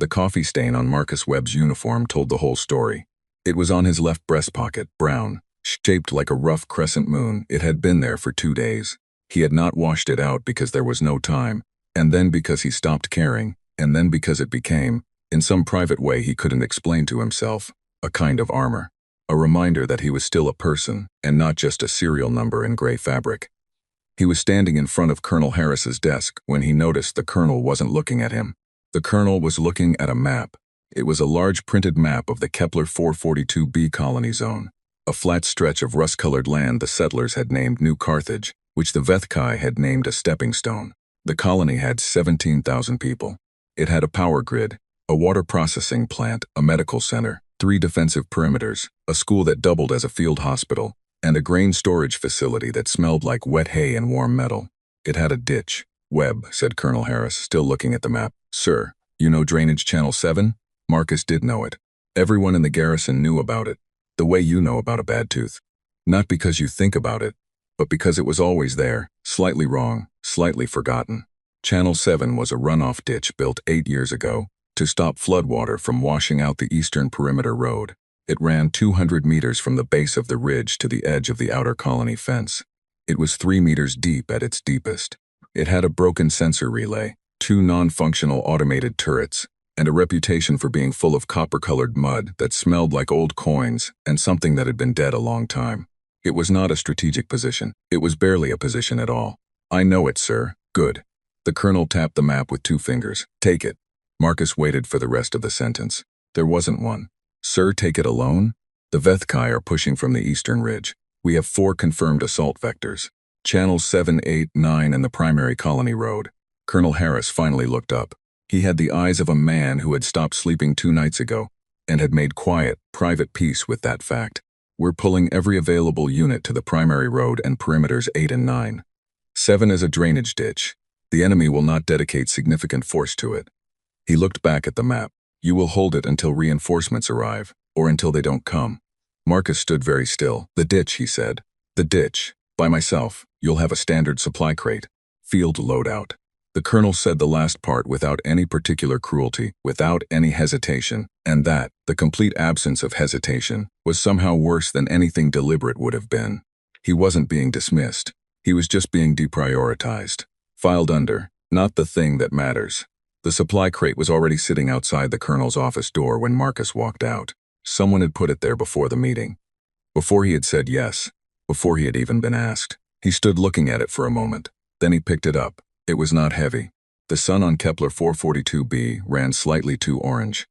The coffee stain on Marcus Webb's uniform told the whole story. It was on his left breast pocket, brown, shaped like a rough crescent moon. It had been there for 2 days. He had not washed it out because there was no time, and then because he stopped caring, and then because it became, in some private way he couldn't explain to himself, a kind of armor. A reminder that he was still a person, and not just a serial number in gray fabric. He was standing in front of Colonel Harris's desk when he noticed the colonel wasn't looking at him. The colonel was looking at a map. It was a large printed map of the Kepler 442b colony zone, a flat stretch of rust-colored land the settlers had named New Carthage, which the Vethkai had named a stepping stone. The colony had 17,000 people. It had a power grid, a water processing plant, a medical center, 3 defensive perimeters, a school that doubled as a field hospital, and a grain storage facility that smelled like wet hay and warm metal. It had a ditch. Webb, said Colonel Harris, still looking at the map. Sir, you know Drainage Channel 7? Marcus did know it. Everyone in the garrison knew about it, the way you know about a bad tooth. Not because you think about it, but because it was always there, slightly wrong, slightly forgotten. Channel 7 was a runoff ditch built 8 years ago to stop floodwater from washing out the eastern perimeter road. It ran 200 meters from the base of the ridge to the edge of the outer colony fence. It was 3 meters deep at its deepest. It had a broken sensor relay, 2 non-functional automated turrets, and a reputation for being full of copper-colored mud that smelled like old coins and something that had been dead a long time. It was not a strategic position. It was barely a position at all. I know it, sir. Good. The colonel tapped the map with 2 fingers. Take it. Marcus waited for the rest of the sentence. There wasn't one. Sir, take it alone? The Vethkai are pushing from the eastern ridge. We have 4 confirmed assault vectors. Channels 7, 8, 9 and the primary colony road. Colonel Harris finally looked up. He had the eyes of a man who had stopped sleeping 2 nights ago and had made quiet, private peace with that fact. We're pulling every available unit to the primary road and perimeters 8 and 9. 7 is a drainage ditch. The enemy will not dedicate significant force to it. He looked back at the map. You will hold it until reinforcements arrive, or until they don't come. Marcus stood very still. The ditch, he said. The ditch. By myself. You'll have a standard supply crate. Field loadout. The colonel said the last part without any particular cruelty, without any hesitation, and that, the complete absence of hesitation, was somehow worse than anything deliberate would have been. He wasn't being dismissed. He was just being deprioritized. Filed under, not the thing that matters. The supply crate was already sitting outside the colonel's office door when Marcus walked out. Someone had put it there before the meeting. Before he had said yes. Before he had even been asked. He stood looking at it for a moment. Then he picked it up. It was not heavy. The sun on Kepler 442b ran slightly too orange.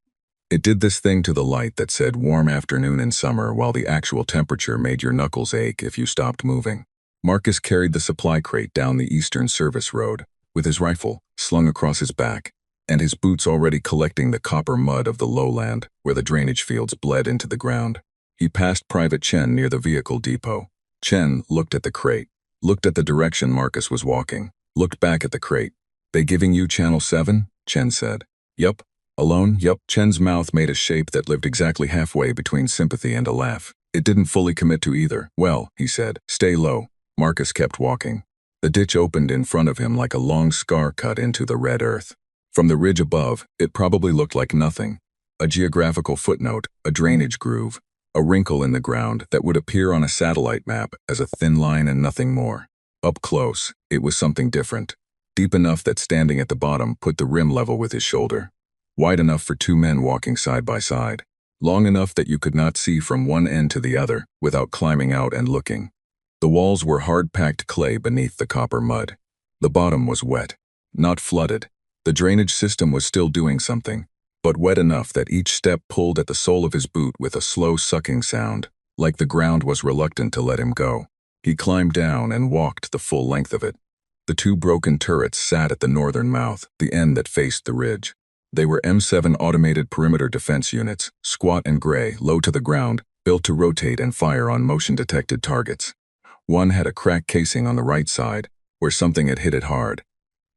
It did this thing to the light that said warm afternoon in summer while the actual temperature made your knuckles ache if you stopped moving. Marcus carried the supply crate down the eastern service road, with his rifle slung across his back, and his boots already collecting the copper mud of the lowland where the drainage fields bled into the ground. He passed Private Chen near the vehicle depot. Chen looked at the crate, looked at the direction Marcus was walking, looked back at the crate. They giving you Channel 7? Chen said. Yup. Alone? Yup. Chen's mouth made a shape that lived exactly halfway between sympathy and a laugh. It didn't fully commit to either. Well, he said, stay low. Marcus kept walking. The ditch opened in front of him like a long scar cut into the red earth. From the ridge above, it probably looked like nothing. A geographical footnote, a drainage groove, a wrinkle in the ground that would appear on a satellite map as a thin line and nothing more. Up close, it was something different. Deep enough that standing at the bottom put the rim level with his shoulder. Wide enough for 2 men walking side by side. Long enough that you could not see from one end to the other without climbing out and looking. The walls were hard-packed clay beneath the copper mud. The bottom was wet, not flooded. The drainage system was still doing something, but wet enough that each step pulled at the sole of his boot with a slow sucking sound, like the ground was reluctant to let him go. He climbed down and walked the full length of it. The 2 broken turrets sat at the northern mouth, the end that faced the ridge. They were M7 automated perimeter defense units, squat and gray, low to the ground, built to rotate and fire on motion-detected targets. One had a cracked casing on the right side, where something had hit it hard.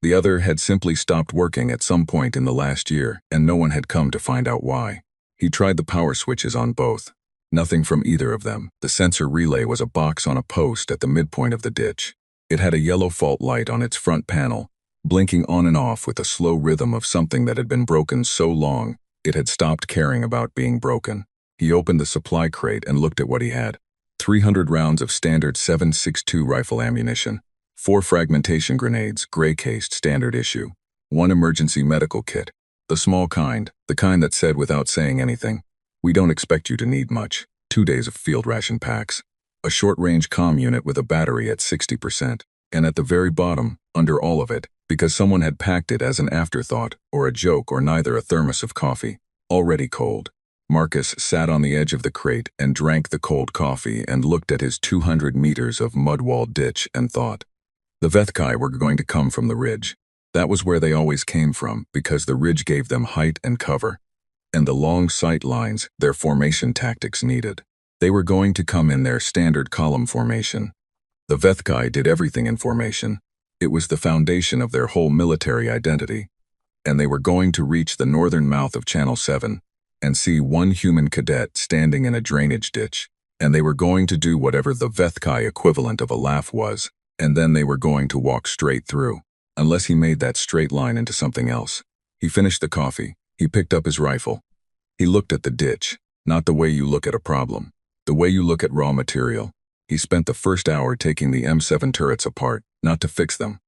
The other had simply stopped working at some point in the last year, and no one had come to find out why. He tried the power switches on both. Nothing from either of them. The sensor relay was a box on a post at the midpoint of the ditch. It had a yellow fault light on its front panel, blinking on and off with a slow rhythm of something that had been broken so long, it had stopped caring about being broken. He opened the supply crate and looked at what he had. 300 rounds of standard 7.62 rifle ammunition, 4 fragmentation grenades, gray-cased standard issue, 1 emergency medical kit, the small kind, the kind that said without saying anything, "We don't expect you to need much," 2 days of field ration packs, a short-range comm unit with a battery at 60%, and at the very bottom, under all of it, because someone had packed it as an afterthought, or a joke, or neither, a thermos of coffee, already cold. Marcus sat on the edge of the crate and drank the cold coffee and looked at his 200 meters of mud-walled ditch and thought. The Vethkai were going to come from the ridge. That was where they always came from, because the ridge gave them height and cover, and the long sight lines their formation tactics needed. They were going to come in their standard column formation. The Vethkai did everything in formation. It was the foundation of their whole military identity. And they were going to reach the northern mouth of Channel 7 and see one human cadet standing in a drainage ditch, and they were going to do whatever the Vethkai equivalent of a laugh was, and then they were going to walk straight through, unless he made that straight line into something else. He finished the coffee. He picked up his rifle. He looked at the ditch, not the way you look at a problem, the way you look at raw material. He spent the first hour taking the M7 turrets apart, not to fix them.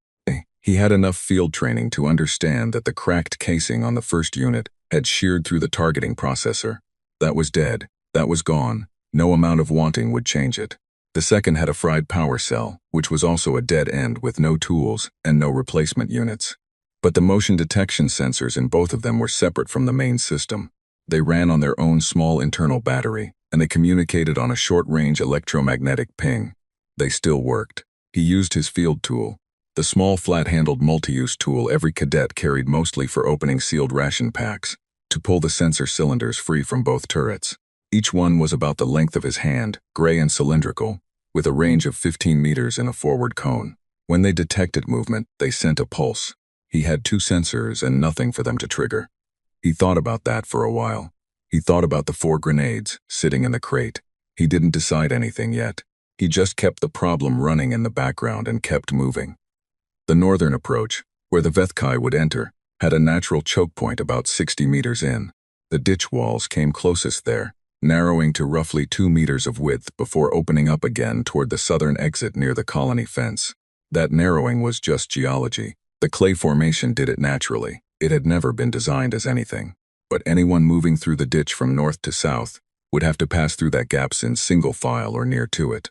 He had enough field training to understand that the cracked casing on the first unit had sheared through the targeting processor. That was dead. That was gone. No amount of wanting would change it. The second had a fried power cell, which was also a dead end with no tools and no replacement units. But the motion detection sensors in both of them were separate from the main system. They ran on their own small internal battery, and they communicated on a short-range electromagnetic ping. They still worked. He used his field tool, the small flat-handled multi-use tool every cadet carried mostly for opening sealed ration packs, to pull the sensor cylinders free from both turrets. Each one was about the length of his hand, gray and cylindrical, with a range of 15 meters in a forward cone. When they detected movement, they sent a pulse. He had 2 sensors and nothing for them to trigger. He thought about that for a while. He thought about the 4 grenades sitting in the crate. He didn't decide anything yet. He just kept the problem running in the background and kept moving. The northern approach, where the Vethkai would enter, had a natural choke point about 60 meters in. The ditch walls came closest there, narrowing to roughly 2 meters of width before opening up again toward the southern exit near the colony fence. That narrowing was just geology. The clay formation did it naturally. It had never been designed as anything. But anyone moving through the ditch from north to south would have to pass through that gap in single file or near to it.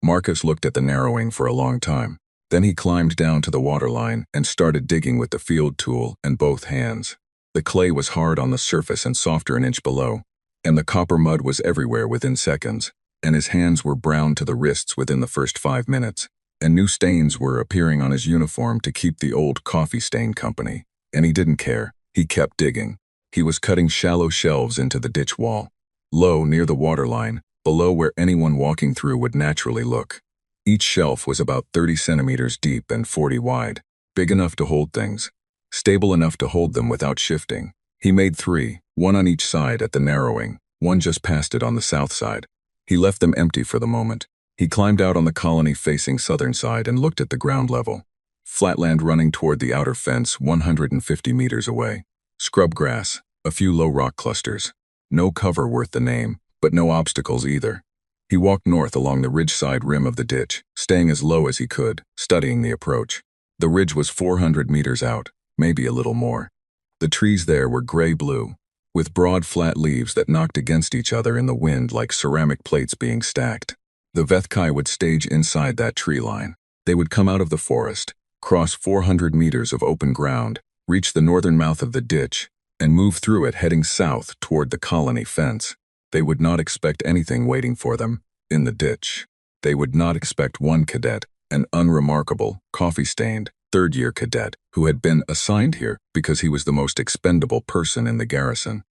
Marcus looked at the narrowing for a long time. Then he climbed down to the waterline and started digging with the field tool and both hands. The clay was hard on the surface and softer an inch below, and the copper mud was everywhere within seconds, and his hands were brown to the wrists within the first 5 minutes, and new stains were appearing on his uniform to keep the old coffee stain company, and he didn't care. He kept digging. He was cutting shallow shelves into the ditch wall, low near the waterline, below where anyone walking through would naturally look. Each shelf was about 30 centimeters deep and 40 wide, big enough to hold things, stable enough to hold them without shifting. He made 3, 1 on each side at the narrowing, 1 just past it on the south side. He left them empty for the moment. He climbed out on the colony-facing southern side and looked at the ground level. Flatland running toward the outer fence 150 meters away. Scrub grass, a few low rock clusters. No cover worth the name, but no obstacles either. He walked north along the ridge-side rim of the ditch, staying as low as he could, studying the approach. The ridge was 400 meters out, maybe a little more. The trees there were gray-blue, with broad flat leaves that knocked against each other in the wind like ceramic plates being stacked. The Vethkai would stage inside that tree line. They would come out of the forest, cross 400 meters of open ground, reach the northern mouth of the ditch, and move through it heading south toward the colony fence. They would not expect anything waiting for them in the ditch. They would not expect one cadet, an unremarkable, coffee-stained, third-year cadet who had been assigned here because he was the most expendable person in the garrison,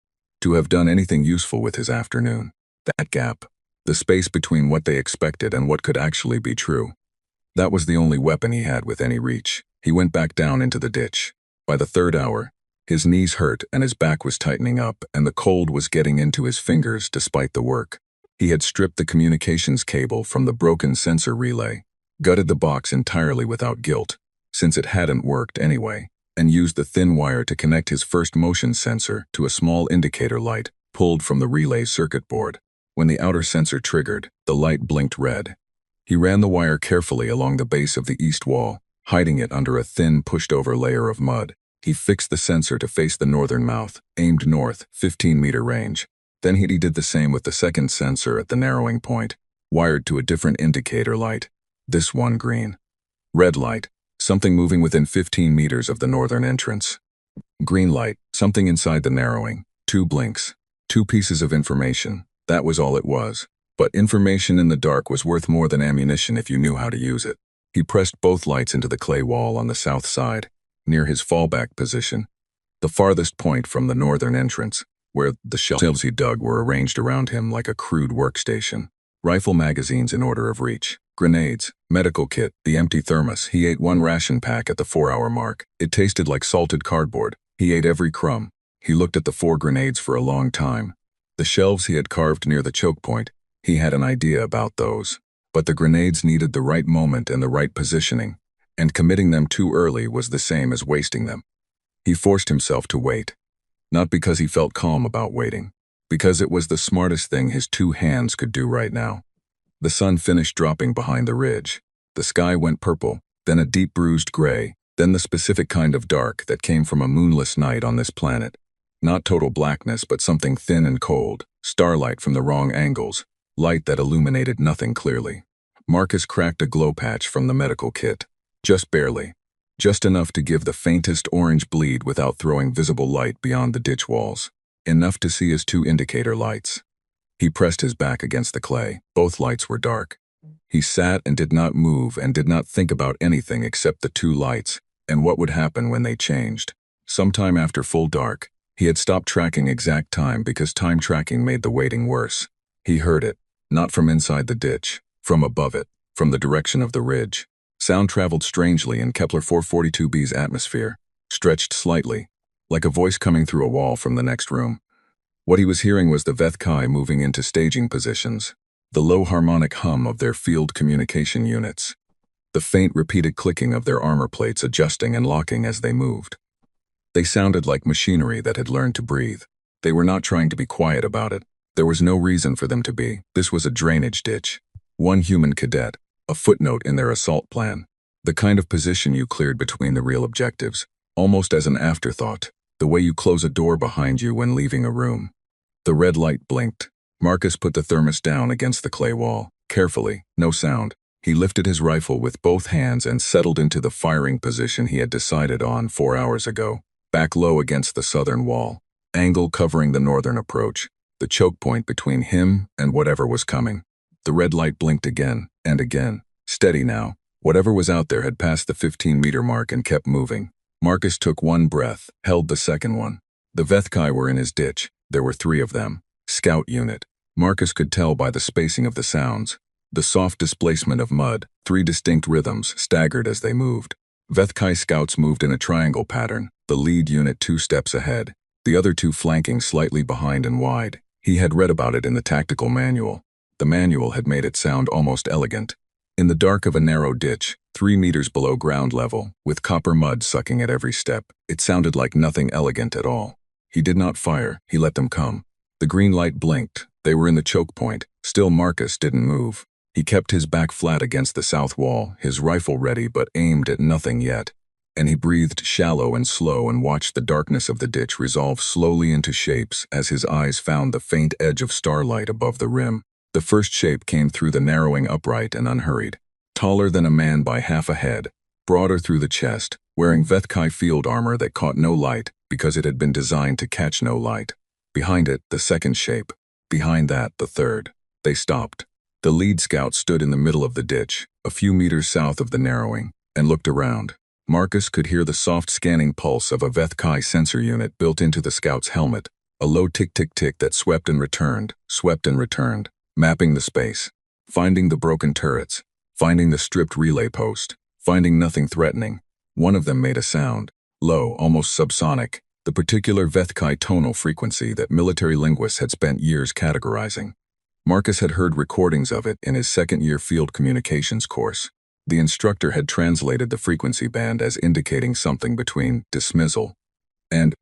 to have done anything useful with his afternoon. That gap, the space between what they expected and what could actually be true, that was the only weapon he had with any reach. He went back down into the ditch. By the 3rd hour, his knees hurt and his back was tightening up and the cold was getting into his fingers despite the work. He had stripped the communications cable from the broken sensor relay, gutted the box entirely without guilt, since it hadn't worked anyway, and used the thin wire to connect his first motion sensor to a small indicator light pulled from the relay's circuit board. When the outer sensor triggered, the light blinked red. He ran the wire carefully along the base of the east wall, hiding it under a thin, pushed-over layer of mud. He fixed the sensor to face the northern mouth, aimed north, 15-meter range. Then he did the same with the second sensor at the narrowing point, wired to a different indicator light, this one green. Red light, something moving within 15 meters of the northern entrance. Green light, something inside the narrowing, 2 blinks, 2 pieces of information. That was all it was. But information in the dark was worth more than ammunition if you knew how to use it. He pressed both lights into the clay wall on the south side, near his fallback position, the farthest point from the northern entrance, where the shelves he dug were arranged around him like a crude workstation. Rifle magazines in order of reach, grenades, medical kit, the empty thermos. He ate 1 ration pack at the 4-hour mark. It tasted like salted cardboard. He ate every crumb. He looked at the 4 grenades for a long time. The shelves he had carved near the choke point, he had an idea about those. But the grenades needed the right moment and the right positioning, and committing them too early was the same as wasting them. He forced himself to wait. Not because he felt calm about waiting, because it was the smartest thing his 2 hands could do right now. The sun finished dropping behind the ridge. The sky went purple, then a deep bruised gray, then the specific kind of dark that came from a moonless night on this planet. Not total blackness, but something thin and cold, starlight from the wrong angles, light that illuminated nothing clearly. Marcus cracked a glow patch from the medical kit. Just barely. Just enough to give the faintest orange bleed without throwing visible light beyond the ditch walls. Enough to see his 2 indicator lights. He pressed his back against the clay. Both lights were dark. He sat and did not move and did not think about anything except the 2 lights and what would happen when they changed. Sometime after full dark, he had stopped tracking exact time because time tracking made the waiting worse. He heard it, not from inside the ditch, from above it, from the direction of the ridge. Sound traveled strangely in Kepler 442b's atmosphere, stretched slightly, like a voice coming through a wall from the next room. What he was hearing was the Vethkai moving into staging positions, the low harmonic hum of their field communication units, the faint repeated clicking of their armor plates adjusting and locking as they moved. They sounded like machinery that had learned to breathe. They were not trying to be quiet about it. There was no reason for them to be. This was a drainage ditch. 1 human cadet, a footnote in their assault plan. The kind of position you cleared between the real objectives, almost as an afterthought, the way you close a door behind you when leaving a room. The red light blinked. Marcus put the thermos down against the clay wall. Carefully, no sound. He lifted his rifle with both hands and settled into the firing position he had decided on 4 hours ago, back low against the southern wall, angle covering the northern approach, the choke point between him and whatever was coming. The red light blinked again and again. Steady now. Whatever was out there had passed the 15-meter mark and kept moving. Marcus took 1 breath, held the second one. The Vethkai were in his ditch. There were 3 of them. Scout unit. Marcus could tell by the spacing of the sounds. The soft displacement of mud, 3 distinct rhythms, staggered as they moved. Vethkai scouts moved in a triangle pattern, the lead unit 2 steps ahead, the other 2 flanking slightly behind and wide. He had read about it in the tactical manual. The manual had made it sound almost elegant. In the dark of a narrow ditch, 3 meters below ground level, with copper mud sucking at every step, it sounded like nothing elegant at all. He did not fire, he let them come. The green light blinked. They were in the choke point. Still Marcus didn't move. He kept his back flat against the south wall, his rifle ready but aimed at nothing yet. And he breathed shallow and slow and watched the darkness of the ditch resolve slowly into shapes as his eyes found the faint edge of starlight above the rim. The first shape came through the narrowing upright and unhurried. Taller than a man by half a head, broader through the chest, wearing Vethkai field armor that caught no light because it had been designed to catch no light. Behind it, the second shape. Behind that, the third. They stopped. The lead scout stood in the middle of the ditch, a few meters south of the narrowing, and looked around. Marcus could hear the soft scanning pulse of a Vethkai sensor unit built into the scout's helmet, a low tick-tick-tick that swept and returned, mapping the space, finding the broken turrets, finding the stripped relay post, finding nothing threatening. One of them made a sound, low, almost subsonic, the particular Vethkai tonal frequency that military linguists had spent years categorizing. Marcus had heard recordings of it in his second-year field communications course. The instructor had translated the frequency band as indicating something between dismissal and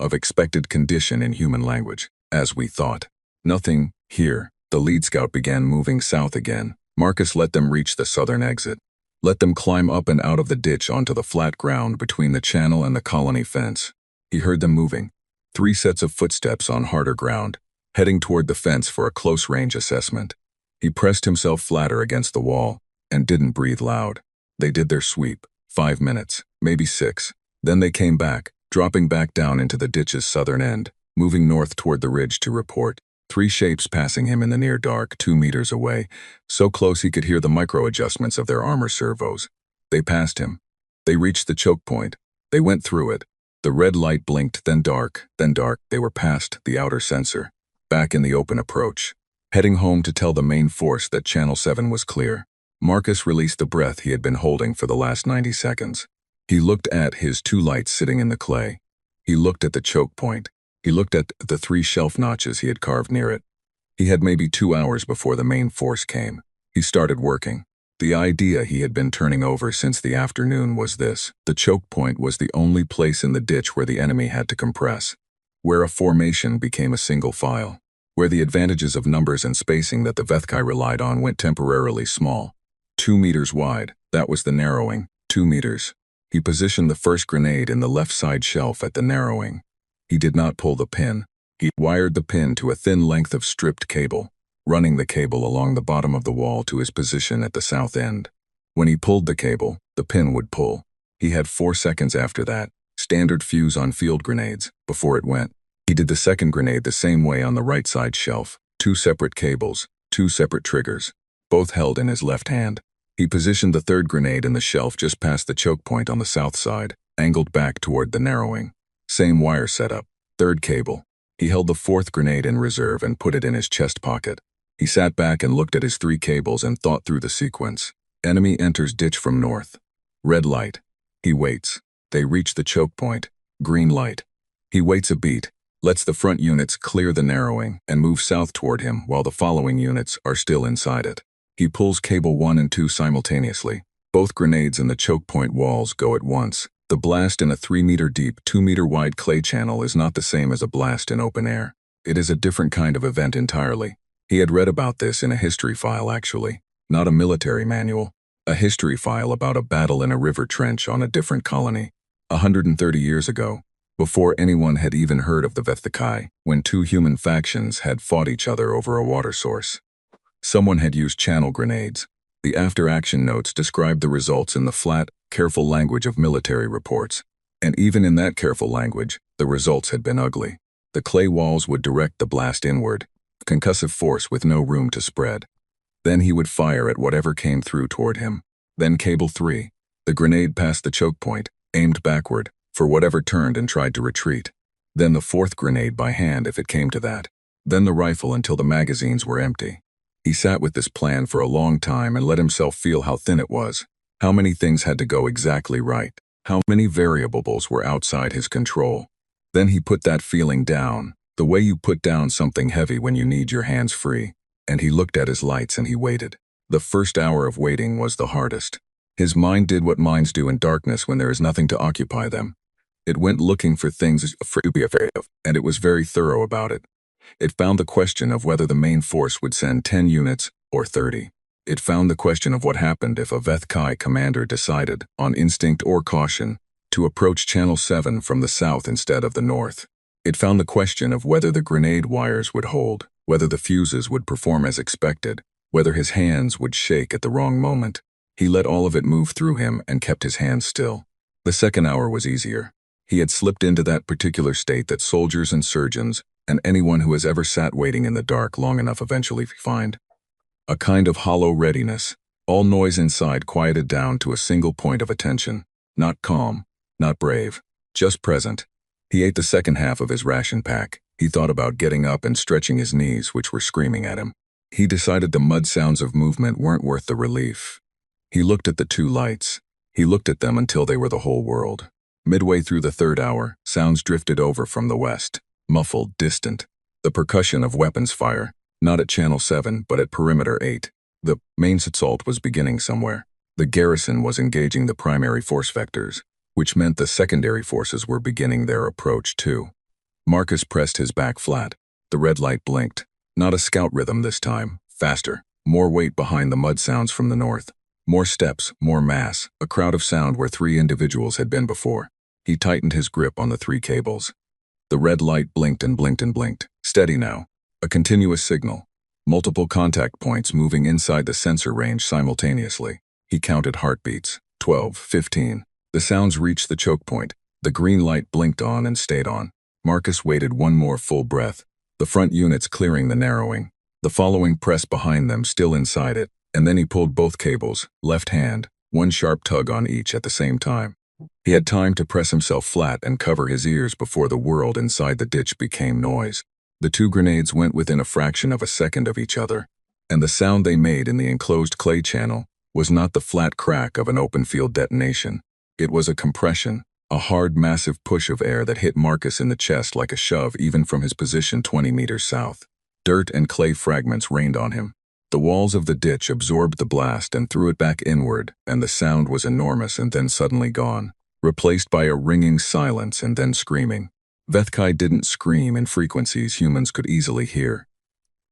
of expected condition in human language, as we thought. Nothing here. The lead scout began moving south again. Marcus let them reach the southern exit. Let them climb up and out of the ditch onto the flat ground between the channel and the colony fence. He heard them moving. 3 sets of footsteps on harder ground, heading toward the fence for a close-range assessment. He pressed himself flatter against the wall and didn't breathe loud. They did their sweep. 5 minutes, maybe 6. Then they came back, dropping back down into the ditch's southern end, moving north toward the ridge to report. 3 shapes passing him in the near dark, 2 meters away, so close he could hear the micro-adjustments of their armor servos. They passed him. They reached the choke point. They went through it. The red light blinked, then dark, then dark. They were past the outer sensor, back in the open approach, heading home to tell the main force that Channel 7 was clear. Marcus released the breath he had been holding for the last 90 seconds. He looked at his 2 lights sitting in the clay. He looked at the choke point. He looked at the 3 shelf notches he had carved near it. He had maybe 2 hours before the main force came. He started working. The idea he had been turning over since the afternoon was this. The choke point was the only place in the ditch where the enemy had to compress, where a formation became a single file, where the advantages of numbers and spacing that the Vethkai relied on went temporarily small. 2 meters wide, that was the narrowing. 2 meters. He positioned the first grenade in the left side shelf at the narrowing. He did not pull the pin. He wired the pin to a thin length of stripped cable, running the cable along the bottom of the wall to his position at the south end. When he pulled the cable, the pin would pull. He had 4 seconds after that, standard fuse on field grenades, before it went. He did the second grenade the same way on the right side shelf. 2 separate cables, 2 separate triggers, both held in his left hand. He positioned the third grenade in the shelf just past the choke point on the south side, angled back toward the narrowing. Same wire setup, third cable. He held the 4th grenade in reserve and put it in his chest pocket. He sat back and looked at his 3 cables and thought through the sequence. Enemy enters ditch from north. Red light. He waits. They reach the choke point. Green light. He waits a beat, lets the front units clear the narrowing, and move south toward him while the following units are still inside it. He pulls cable 1 and 2 simultaneously. Both grenades in the choke point walls go at once. The blast in a 3-meter deep, 2-meter wide clay channel is not the same as a blast in open air. It is a different kind of event entirely. He had read about this in a history file actually, not a military manual. A history file about a battle in a river trench on a different colony, 130 years ago, before anyone had even heard of the Vethkai, when 2 human factions had fought each other over a water source. Someone had used channel grenades. The after-action notes described the results in the flat, careful language of military reports. And even in that careful language, the results had been ugly. The clay walls would direct the blast inward, concussive force with no room to spread. Then he would fire at whatever came through toward him. Then cable 3. The grenade passed the choke point, aimed backward, for whatever turned and tried to retreat. Then the 4th grenade by hand if it came to that. Then the rifle until the magazines were empty. He sat with this plan for a long time and let himself feel how thin it was, how many things had to go exactly right, how many variables were outside his control. Then he put that feeling down, the way you put down something heavy when you need your hands free, and he looked at his lights and he waited. The first hour of waiting was the hardest. His mind did what minds do in darkness when there is nothing to occupy them. It went looking for things to be afraid of, and it was very thorough about it. It found the question of whether the main force would send 10 units or 30. It found the question of what happened if a Vethkai commander decided, on instinct or caution, to approach Channel 7 from the south instead of the north. It found the question of whether the grenade wires would hold, whether the fuses would perform as expected, whether his hands would shake at the wrong moment. He let all of it move through him and kept his hands still. The second hour was easier. He had slipped into that particular state that soldiers and surgeons, and anyone who has ever sat waiting in the dark long enough eventually find. A kind of hollow readiness. All noise inside quieted down to a single point of attention. Not calm, not brave, just present. He ate the second half of his ration pack. He thought about getting up and stretching his knees, which were screaming at him. He decided the mud sounds of movement weren't worth the relief. He looked at the 2 lights. He looked at them until they were the whole world. Midway through the third hour, sounds drifted over from the west. Muffled, distant. The percussion of weapons fire, not at Channel 7, but at Perimeter 8. The main assault was beginning somewhere. The garrison was engaging the primary force vectors, which meant the secondary forces were beginning their approach too. Marcus pressed his back flat. The red light blinked. Not a scout rhythm this time. Faster. More weight behind the mud sounds from the north. More steps, more mass, a crowd of sound where 3 individuals had been before. He tightened his grip on the 3 cables. The red light blinked and blinked and blinked. Steady now. A continuous signal. Multiple contact points moving inside the sensor range simultaneously. He counted heartbeats. 12, 15. The sounds reached the choke point. The green light blinked on and stayed on. Marcus waited one more full breath. The front units clearing the narrowing. The following pressed behind them, still inside it, and then he pulled both cables, left hand, one sharp tug on each at the same time. He had time to press himself flat and cover his ears before the world inside the ditch became noise. The 2 grenades went within a fraction of a second of each other, and the sound they made in the enclosed clay channel was not the flat crack of an open field detonation. It was a compression, a hard, massive push of air that hit Marcus in the chest like a shove even from his position 20 meters south. Dirt and clay fragments rained on him. The walls of the ditch absorbed the blast and threw it back inward, and the sound was enormous and then suddenly gone, replaced by a ringing silence and then screaming. Vethkai didn't scream in frequencies humans could easily hear,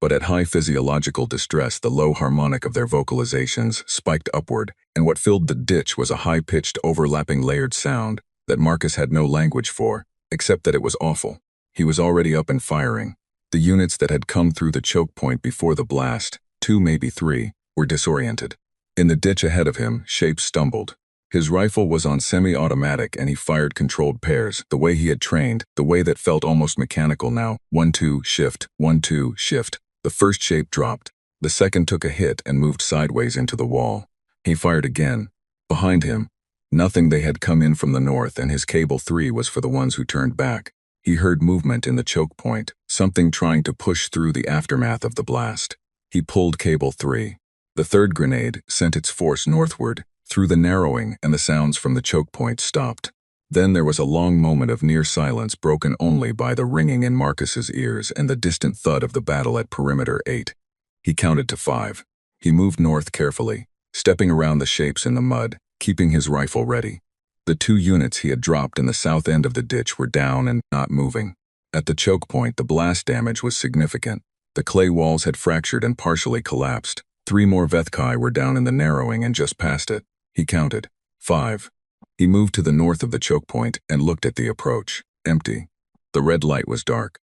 but at high physiological distress the low harmonic of their vocalizations spiked upward, and what filled the ditch was a high-pitched, overlapping layered sound that Marcus had no language for, except that it was awful. He was already up and firing. The units that had come through the choke point before the blast, 2, maybe 3, were disoriented. In the ditch ahead of him, Shape stumbled. His rifle was on semi-automatic and he fired controlled pairs, the way he had trained, the way that felt almost mechanical now. 1-2, shift, 1-2, shift. The first Shape dropped. The second took a hit and moved sideways into the wall. He fired again. Behind him, nothing. They had come in from the north, and his cable 3 was for the ones who turned back. He heard movement in the choke point, something trying to push through the aftermath of the blast. He pulled cable 3. The third grenade sent its force northward, through the narrowing, and the sounds from the choke point stopped. Then there was a long moment of near silence broken only by the ringing in Marcus's ears and the distant thud of the battle at perimeter 8. He counted to 5. He moved north carefully, stepping around the shapes in the mud, keeping his rifle ready. The 2 units he had dropped in the south end of the ditch were down and not moving. At the choke point, the blast damage was significant. The clay walls had fractured and partially collapsed. 3 more Vethkai were down in the narrowing and just past it. He counted. 5. He moved to the north of the choke point and looked at the approach. Empty. The red light was dark.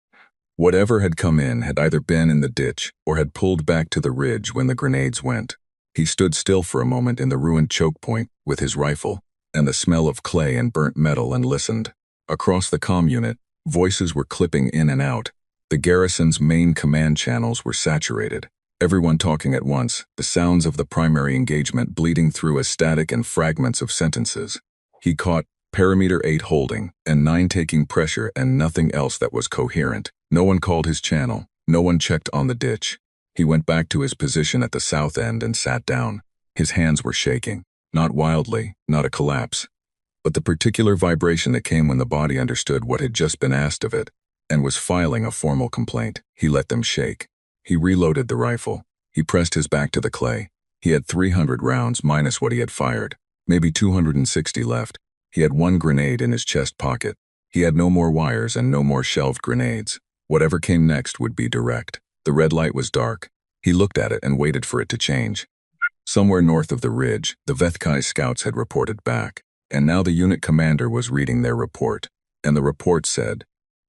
Whatever had come in had either been in the ditch or had pulled back to the ridge when the grenades went. He stood still for a moment in the ruined choke point with his rifle and the smell of clay and burnt metal and listened. Across the comm unit, voices were clipping in and out. The garrison's main command channels were saturated. Everyone talking at once, the sounds of the primary engagement bleeding through as static and fragments of sentences. He caught parameter 8 holding and 9 taking pressure and nothing else that was coherent. No one called his channel. No one checked on the ditch. He went back to his position at the south end and sat down. His hands were shaking. Not wildly, not a collapse, but the particular vibration that came when the body understood what had just been asked of it and was filing a formal complaint. He let them shake. He reloaded the rifle. He pressed his back to the clay. He had 300 rounds minus what he had fired, maybe 260 left. He had 1 grenade in his chest pocket. He had no more wires and no more shelved grenades. Whatever came next would be direct. The red light was dark. He looked at it and waited for it to change. Somewhere north of the ridge, the Vethkai scouts had reported back, and now the unit commander was reading their report, and the report said,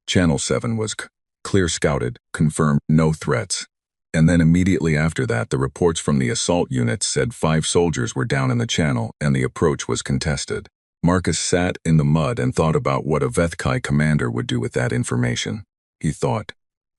Channel 7 was clear scouted, confirmed, no threats. And then immediately after that, the reports from the assault units said 5 soldiers were down in the channel and the approach was contested. Marcus sat in the mud and thought about what a Vethkai commander would do with that information. He thought,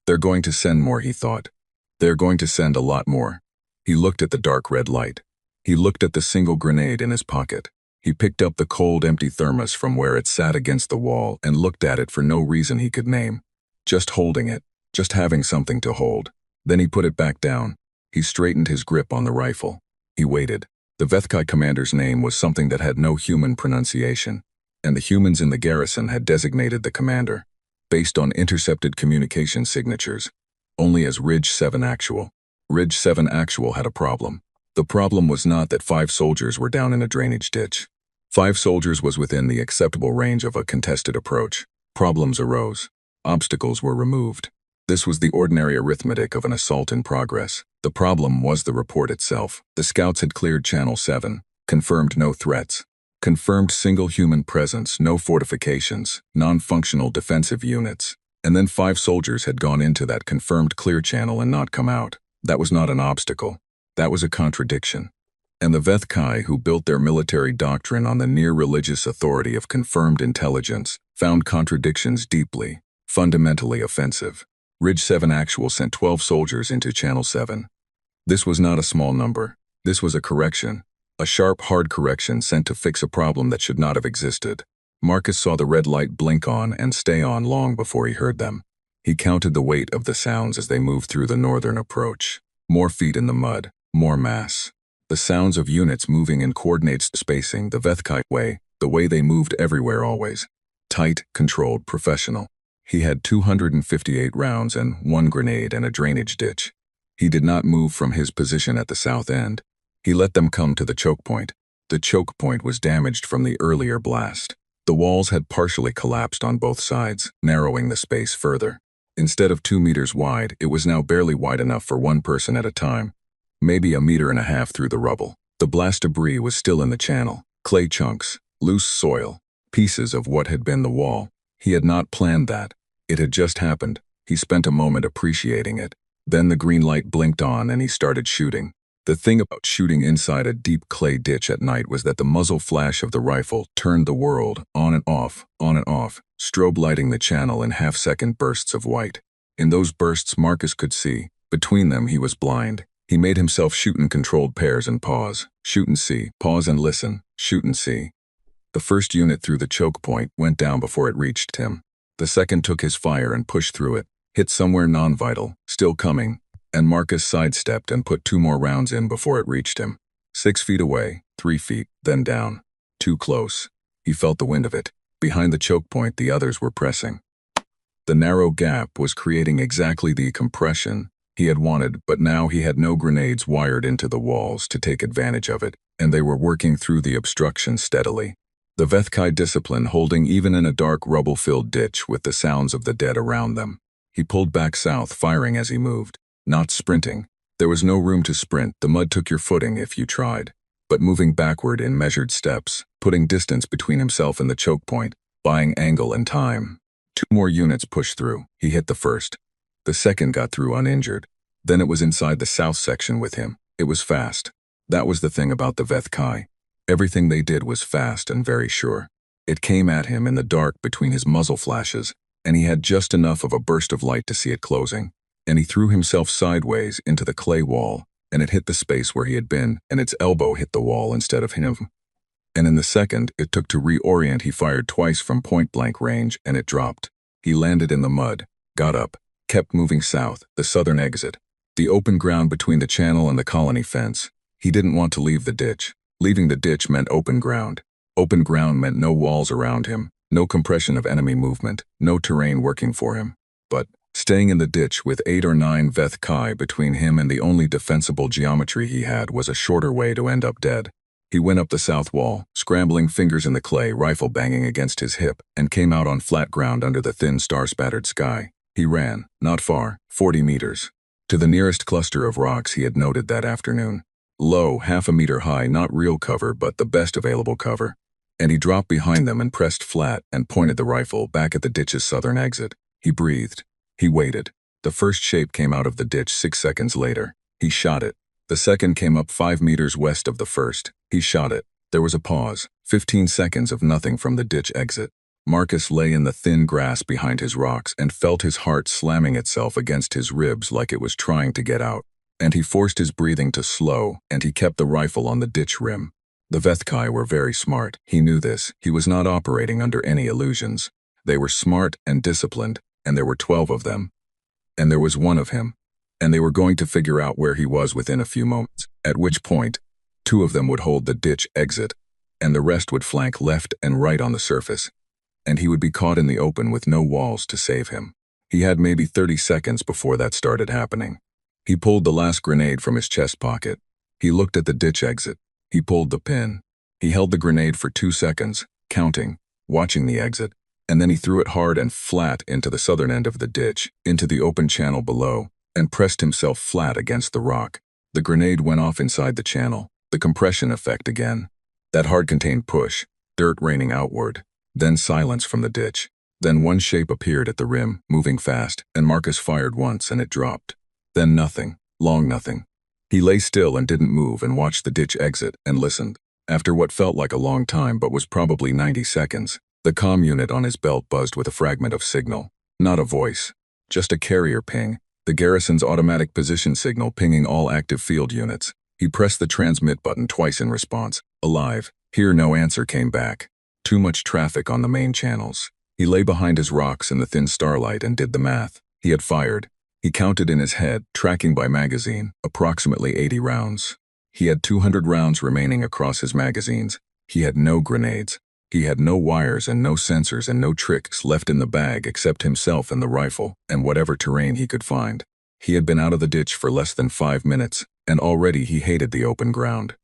they're going to send more, he thought. They're going to send a lot more. He looked at the dark red light. He looked at the single grenade in his pocket. He picked up the cold, empty thermos from where it sat against the wall and looked at it for no reason he could name. Just holding it, just having something to hold. Then he put it back down. He straightened his grip on the rifle. He waited. The Vethkai commander's name was something that had no human pronunciation, and the humans in the garrison had designated the commander, based on intercepted communication signatures, only as Ridge 7 Actual. Ridge 7 Actual had a problem. The problem was not that 5 soldiers were down in a drainage ditch. 5 soldiers was within the acceptable range of a contested approach. Problems arose. Obstacles were removed. This was the ordinary arithmetic of an assault in progress. The problem was the report itself. The scouts had cleared Channel 7, confirmed no threats, confirmed single human presence, no fortifications, non-functional defensive units, and then 5 soldiers had gone into that confirmed clear channel and not come out. That was not an obstacle. That was a contradiction. And the Vethkai, who built their military doctrine on the near-religious authority of confirmed intelligence, found contradictions deeply, fundamentally offensive. Ridge 7 Actual sent 12 soldiers into Channel 7. This was not a small number. This was a correction. A sharp, hard correction sent to fix a problem that should not have existed. Marcus saw the red light blink on and stay on long before he heard them. He counted the weight of the sounds as they moved through the northern approach. More feet in the mud, more mass. The sounds of units moving in coordinated spacing, the Vethkai way, the way they moved everywhere always. Tight, controlled, professional. He had 258 rounds and 1 grenade and a drainage ditch. He did not move from his position at the south end. He let them come to the choke point. The choke point was damaged from the earlier blast. The walls had partially collapsed on both sides, narrowing the space further. Instead of 2 meters wide, it was now barely wide enough for one person at a time. Maybe 1.5 meters through the rubble. The blast debris was still in the channel. Clay chunks, loose soil, pieces of what had been the wall. He had not planned that. It had just happened. He spent a moment appreciating it. Then the green light blinked on and he started shooting. The thing about shooting inside a deep clay ditch at night was that the muzzle flash of the rifle turned the world on and off, strobe lighting the channel in half-second bursts of white. In those bursts Marcus could see. Between them he was blind. He made himself shoot in controlled pairs and pause. Shoot and see, pause and listen, shoot and see. The first unit through the choke point went down before it reached him. The second took his fire and pushed through it, hit somewhere non-vital, still coming, and Marcus sidestepped and put 2 more rounds in before it reached him. 6 feet away, 3 feet, then down. Too close. He felt the wind of it. Behind the choke point, the others were pressing. The narrow gap was creating exactly the compression he had wanted, but now he had no grenades wired into the walls to take advantage of it, and they were working through the obstruction steadily. The Vethkai discipline holding even in a dark rubble-filled ditch with the sounds of the dead around them. He pulled back south, firing as he moved. Not sprinting. There was no room to sprint. The mud took your footing if you tried. But moving backward in measured steps, putting distance between himself and the choke point, buying angle and time. 2 more units pushed through. He hit the first. The second got through uninjured. Then it was inside the south section with him. It was fast. That was the thing about the Vethkai. Everything they did was fast and very sure. It came at him in the dark between his muzzle flashes, and he had just enough of a burst of light to see it closing. And he threw himself sideways into the clay wall, and it hit the space where he had been, and its elbow hit the wall instead of him. And in the second it took to reorient, he fired twice from point-blank range, and it dropped. He landed in the mud, got up, kept moving south, the southern exit, the open ground between the channel and the colony fence. He didn't want to leave the ditch. Leaving the ditch meant open ground. Open ground meant no walls around him, no compression of enemy movement, no terrain working for him. But staying in the ditch with 8 or 9 Vethkai between him and the only defensible geometry he had was a shorter way to end up dead. He went up the south wall, scrambling fingers in the clay, rifle banging against his hip, and came out on flat ground under the thin star-spattered sky. He ran, not far, 40 meters, to the nearest cluster of rocks he had noted that afternoon. Low, 1/2 meter high, not real cover, but the best available cover. And he dropped behind them and pressed flat and pointed the rifle back at the ditch's southern exit. He breathed. He waited. The first shape came out of the ditch 6 seconds later. He shot it. The second came up 5 meters west of the first. He shot it. There was a pause. 15 seconds of nothing from the ditch exit. Marcus lay in the thin grass behind his rocks and felt his heart slamming itself against his ribs like it was trying to get out. And he forced his breathing to slow, and he kept the rifle on the ditch rim. The Vethkai were very smart. He knew this. He was not operating under any illusions. They were smart and disciplined, and there were 12 of them. And there was one of him. And they were going to figure out where he was within a few moments, at which point 2 of them would hold the ditch exit, and the rest would flank left and right on the surface. And he would be caught in the open with no walls to save him. He had maybe 30 seconds before that started happening. He pulled the last grenade from his chest pocket. He looked at the ditch exit. He pulled the pin. He held the grenade for 2 seconds, counting, watching the exit, and then he threw it hard and flat into the southern end of the ditch, into the open channel below, and pressed himself flat against the rock. The grenade went off inside the channel, the compression effect again. That hard-contained push, dirt raining outward, then silence from the ditch. Then one shape appeared at the rim, moving fast, and Marcus fired once and it dropped. Then nothing, long nothing. He lay still and didn't move and watched the ditch exit and listened. After what felt like a long time but was probably 90 seconds, the comm unit on his belt buzzed with a fragment of signal. Not a voice, just a carrier ping, the garrison's automatic position signal pinging all active field units. He pressed the transmit button twice in response. Alive. Here no answer came back. Too much traffic on the main channels. He lay behind his rocks in the thin starlight and did the math. He had fired. He counted in his head, tracking by magazine, approximately 80 rounds. He had 200 rounds remaining across his magazines. He had no grenades. He had no wires and no sensors and no tricks left in the bag except himself and the rifle and whatever terrain he could find. He had been out of the ditch for less than 5 minutes, and already he hated the open ground.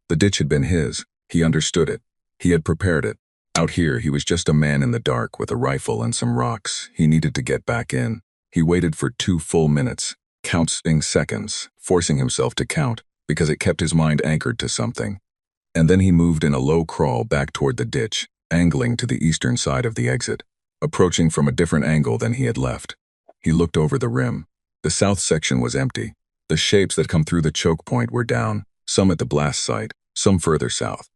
The ditch had been his. He understood it. He had prepared it. Out here, he was just a man in the dark with a rifle and some rocks. He needed to get back in. He waited for 2 full minutes, counting seconds, forcing himself to count, because it kept his mind anchored to something. And then he moved in a low crawl back toward the ditch, angling to the eastern side of the exit, approaching from a different angle than he had left. He looked over the rim. The south section was empty. The shapes that come through the choke point were down, some at the blast site, some further south.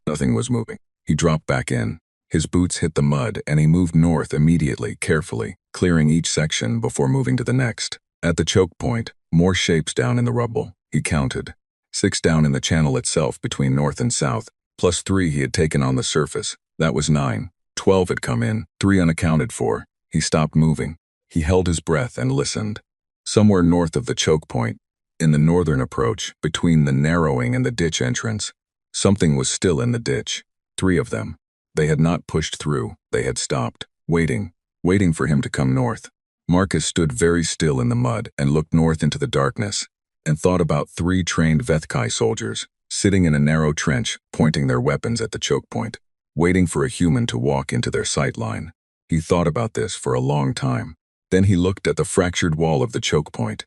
Nothing was moving. He dropped back in. His boots hit the mud, and he moved north immediately, carefully, clearing each section before moving to the next. At the choke point, more shapes down in the rubble. He counted. 6 down in the channel itself between north and south, plus 3 he had taken on the surface. That was 9. 12 had come in, 3 unaccounted for. He stopped moving. He held his breath and listened. Somewhere north of the choke point, in the northern approach, between the narrowing and the ditch entrance, something was still in the ditch. 3 of them. They had not pushed through. They had stopped, waiting for him to come north. Marcus stood very still in the mud and looked north into the darkness, and thought about 3 trained Vethkai soldiers, sitting in a narrow trench, pointing their weapons at the choke point, waiting for a human to walk into their sight line. He thought about this for a long time. Then he looked at the fractured wall of the choke point,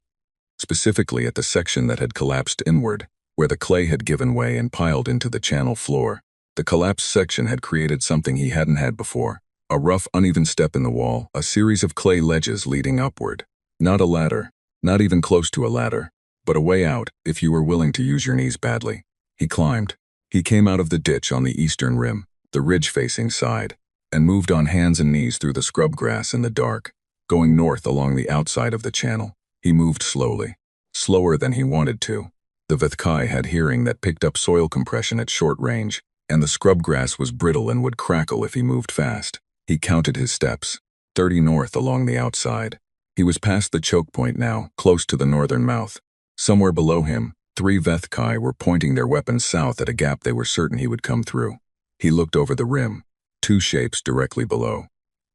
specifically at the section that had collapsed inward, where the clay had given way and piled into the channel floor. The collapsed section had created something he hadn't had before. A rough, uneven step in the wall, a series of clay ledges leading upward. Not a ladder, not even close to a ladder, but a way out if you were willing to use your knees badly. He climbed. He came out of the ditch on the eastern rim, the ridge-facing side, and moved on hands and knees through the scrub grass in the dark, going north along the outside of the channel. He moved slowly, slower than he wanted to. The Vethkai had hearing that picked up soil compression at short range, and the scrub grass was brittle and would crackle if he moved fast. He counted his steps, 30 north along the outside. He was past the choke point now, close to the northern mouth. Somewhere below him, 3 Vethkai were pointing their weapons south at a gap they were certain he would come through. He looked over the rim, 2 shapes directly below.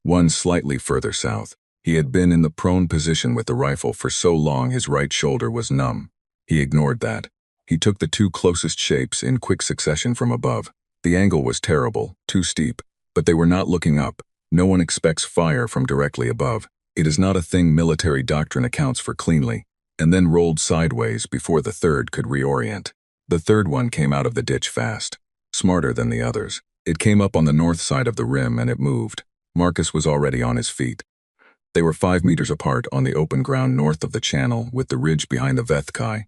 One slightly further south. He had been in the prone position with the rifle for so long his right shoulder was numb. He ignored that. He took the 2 closest shapes in quick succession from above. The angle was terrible, too steep, but they were not looking up. No one expects fire from directly above. It is not a thing military doctrine accounts for cleanly, and then rolled sideways before the third could reorient. The third one came out of the ditch fast, smarter than the others. It came up on the north side of the rim and it moved. Marcus was already on his feet. They were 5 meters apart on the open ground north of the channel, with the ridge behind the Vethkai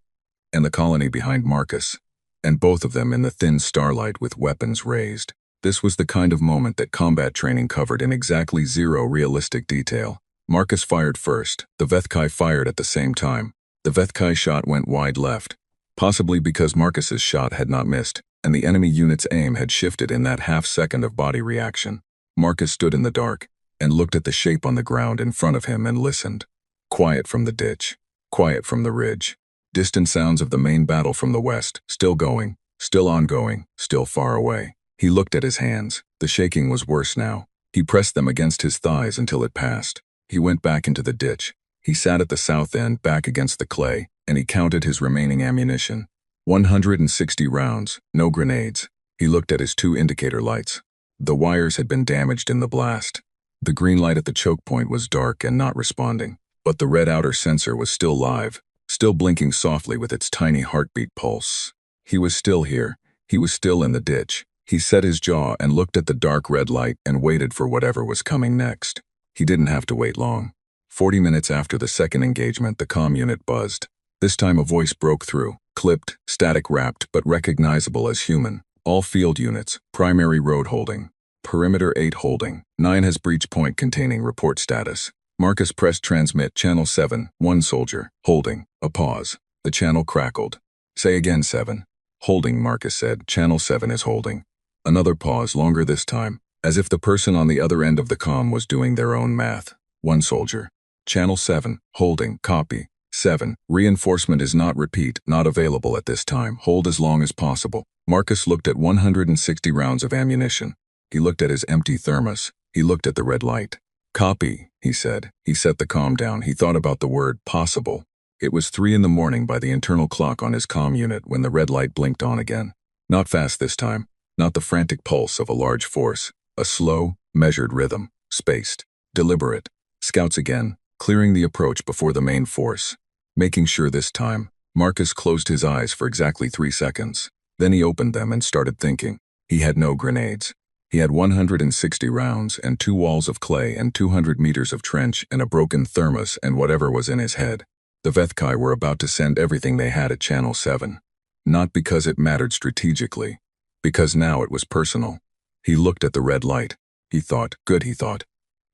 and the colony behind Marcus, and both of them in the thin starlight with weapons raised. This was the kind of moment that combat training covered in exactly 0 realistic detail. Marcus fired first. The Vethkai fired at the same time. The Vethkai shot went wide left, possibly because Marcus's shot had not missed, and the enemy unit's aim had shifted in that half-second of body reaction. Marcus stood in the dark and looked at the shape on the ground in front of him and listened. Quiet from the ditch, quiet from the ridge. Distant sounds of the main battle from the west, still going, still ongoing, still far away. He looked at his hands. The shaking was worse now. He pressed them against his thighs until it passed. He went back into the ditch. He sat at the south end, back against the clay, and he counted his remaining ammunition. 160 rounds, no grenades. He looked at his 2 indicator lights. The wires had been damaged in the blast. The green light at the choke point was dark and not responding, but the red outer sensor was still live, still blinking softly with its tiny heartbeat pulse. He was still here. He was still in the ditch. He set his jaw and looked at the dark red light and waited for whatever was coming next. He didn't have to wait long. 40 minutes after the second engagement, the comm unit buzzed. This time a voice broke through, clipped, static-wrapped, but recognizable as human. All field units, primary road holding. Perimeter 8 holding. 9 has breach point containing report status. Marcus pressed transmit channel 7, 1 soldier. Holding. A pause. The channel crackled. Say again 7. Holding, Marcus said. Channel 7 is holding. Another pause, longer this time, as if the person on the other end of the comm was doing their own math. 1 soldier. Channel 7. Holding. Copy. 7. Reinforcement is not repeat, not available at this time. Hold as long as possible. Marcus looked at 160 rounds of ammunition. He looked at his empty thermos. He looked at the red light. Copy, he said. He set the comm down. He thought about the word possible. It was 3 in the morning by the internal clock on his comm unit when the red light blinked on again. Not fast this time. Not the frantic pulse of a large force. A slow, measured rhythm. Spaced. Deliberate. Scouts again, clearing the approach before the main force. Making sure this time, Marcus closed his eyes for exactly 3 seconds. Then he opened them and started thinking. He had no grenades. He had 160 rounds and 2 walls of clay and 200 meters of trench and a broken thermos and whatever was in his head. The Vethkai were about to send everything they had at Channel 7. Not because it mattered strategically, because now it was personal. He looked at the red light. He thought, good, he thought.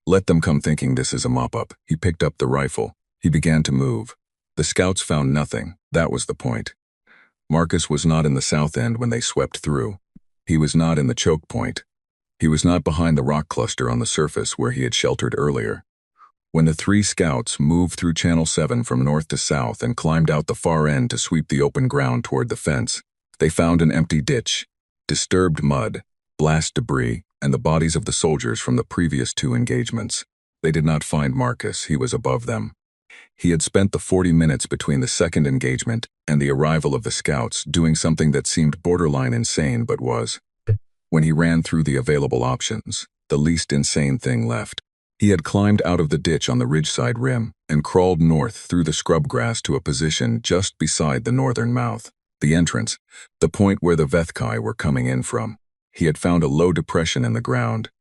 Let them come thinking this is a mop-up. He picked up the rifle. He began to move. The scouts found nothing. That was the point. Marcus was not in the south end when they swept through. He was not in the choke point. He was not behind the rock cluster on the surface where he had sheltered earlier. When the 3 scouts moved through Channel 7 from north to south and climbed out the far end to sweep the open ground toward the fence, they found an empty ditch, disturbed mud, blast debris, and the bodies of the soldiers from the previous 2 engagements. They did not find Marcus. He was above them. He had spent the 40 minutes between the second engagement and the arrival of the scouts doing something that seemed borderline insane but was. When he ran through the available options, the least insane thing left. He had climbed out of the ditch on the ridgeside rim and crawled north through the scrub grass to a position just beside the northern mouth, the entrance, the point where the Vethkai were coming in from. He had found a low depression in the ground,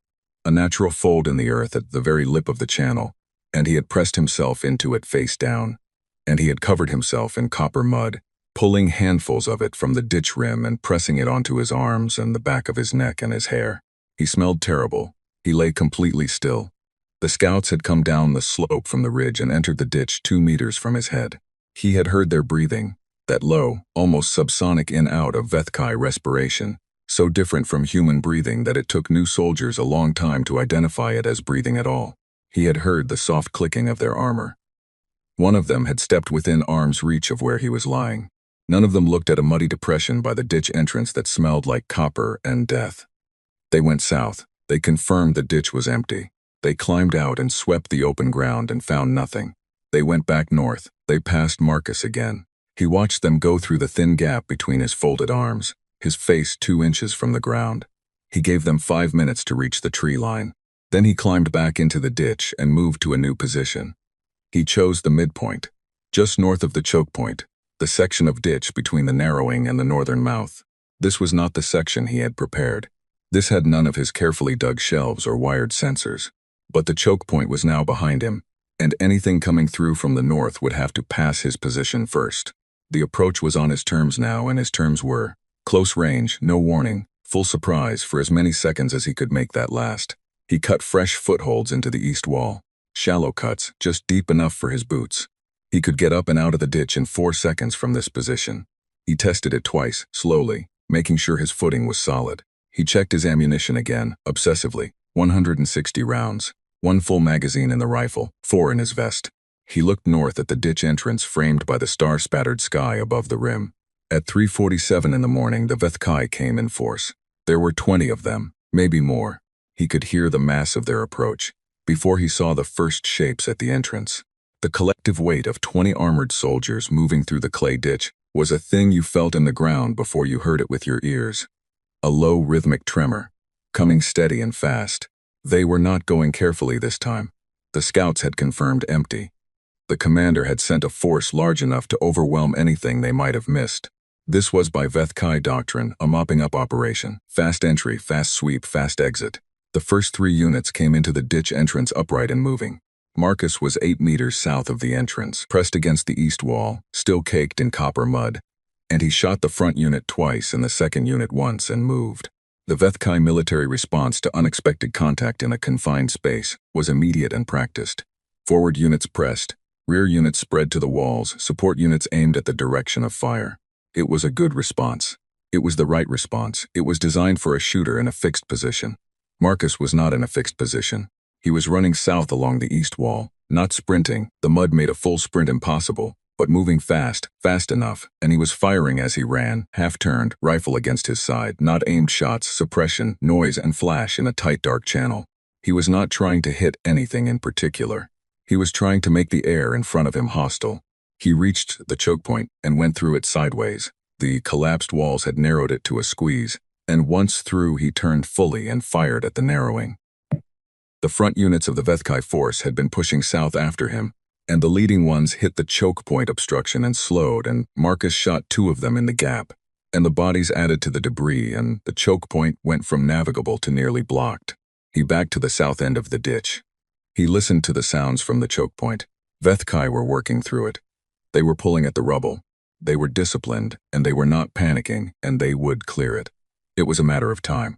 a natural fold in the earth at the very lip of the channel, and he had pressed himself into it face down, and he had covered himself in copper mud, pulling handfuls of it from the ditch rim and pressing it onto his arms and the back of his neck and his hair. He smelled terrible. He lay completely still. The scouts had come down the slope from the ridge and entered the ditch 2 meters from his head. He had heard their breathing, that low, almost subsonic in-out of Vethkai respiration, so different from human breathing that it took new soldiers a long time to identify it as breathing at all. He had heard the soft clicking of their armor. One of them had stepped within arm's reach of where he was lying. None of them looked at a muddy depression by the ditch entrance that smelled like copper and death. They went south. They confirmed the ditch was empty. They climbed out and swept the open ground and found nothing. They went back north. They passed Marcus again. He watched them go through the thin gap between his folded arms, his face 2 inches from the ground. He gave them 5 minutes to reach the tree line. Then he climbed back into the ditch and moved to a new position. He chose the midpoint, just north of the choke point, the section of ditch between the narrowing and the northern mouth. This was not the section he had prepared. This had none of his carefully dug shelves or wired sensors. But the choke point was now behind him, and anything coming through from the north would have to pass his position first. The approach was on his terms now, and his terms were close range, no warning, full surprise for as many seconds as he could make that last. He cut fresh footholds into the east wall, shallow cuts, just deep enough for his boots. He could get up and out of the ditch in 4 seconds from this position. He tested it twice, slowly, making sure his footing was solid. He checked his ammunition again, obsessively. 160 rounds, 1 full magazine in the rifle, 4 in his vest. He looked north at the ditch entrance framed by the star-spattered sky above the rim. At 3:47 in the morning, the Vethkai came in force. There were 20 of them, maybe more. He could hear the mass of their approach, before he saw the first shapes at the entrance. The collective weight of 20 armored soldiers moving through the clay ditch, was a thing you felt in the ground before you heard it with your ears. A low rhythmic tremor, coming steady and fast. They were not going carefully this time. The scouts had confirmed empty. The commander had sent a force large enough to overwhelm anything they might have missed. This was by Vethkai doctrine, a mopping-up operation. Fast entry, fast sweep, fast exit. The first 3 units came into the ditch entrance upright and moving. Marcus was 8 meters south of the entrance, pressed against the east wall, still caked in copper mud. And he shot the front unit twice and the second unit once and moved. The Vethkai military response to unexpected contact in a confined space was immediate and practiced. Forward units pressed, rear units spread to the walls, support units aimed at the direction of fire. It was a good response. It was the right response. It was designed for a shooter in a fixed position. Marcus was not in a fixed position. He was running south along the east wall, not sprinting. The mud made a full sprint impossible, but moving fast, fast enough, and he was firing as he ran, half-turned, rifle against his side, not aimed shots, suppression, noise, and flash in a tight dark channel. He was not trying to hit anything in particular. He was trying to make the air in front of him hostile. He reached the choke point and went through it sideways. The collapsed walls had narrowed it to a squeeze, and once through he turned fully and fired at the narrowing. The front units of the Vethkai force had been pushing south after him, and the leading ones hit the choke point obstruction and slowed, and Marcus shot 2 of them in the gap, and the bodies added to the debris, and the choke point went from navigable to nearly blocked. He backed to the south end of the ditch. He listened to the sounds from the choke point. Vethkai were working through it. They were pulling at the rubble. They were disciplined, and they were not panicking, and they would clear it. It was a matter of time.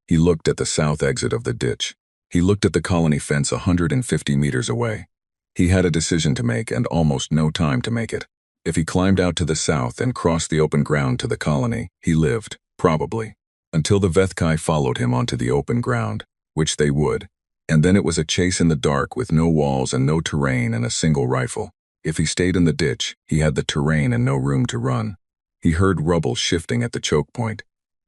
He looked at the south exit of the ditch. He looked at the colony fence 150 meters away. He had a decision to make and almost no time to make it. If he climbed out to the south and crossed the open ground to the colony, he lived, probably, until the Vethkai followed him onto the open ground, which they would, and then it was a chase in the dark with no walls and no terrain and a single rifle. If he stayed in the ditch, he had the terrain and no room to run. He heard rubble shifting at the choke point.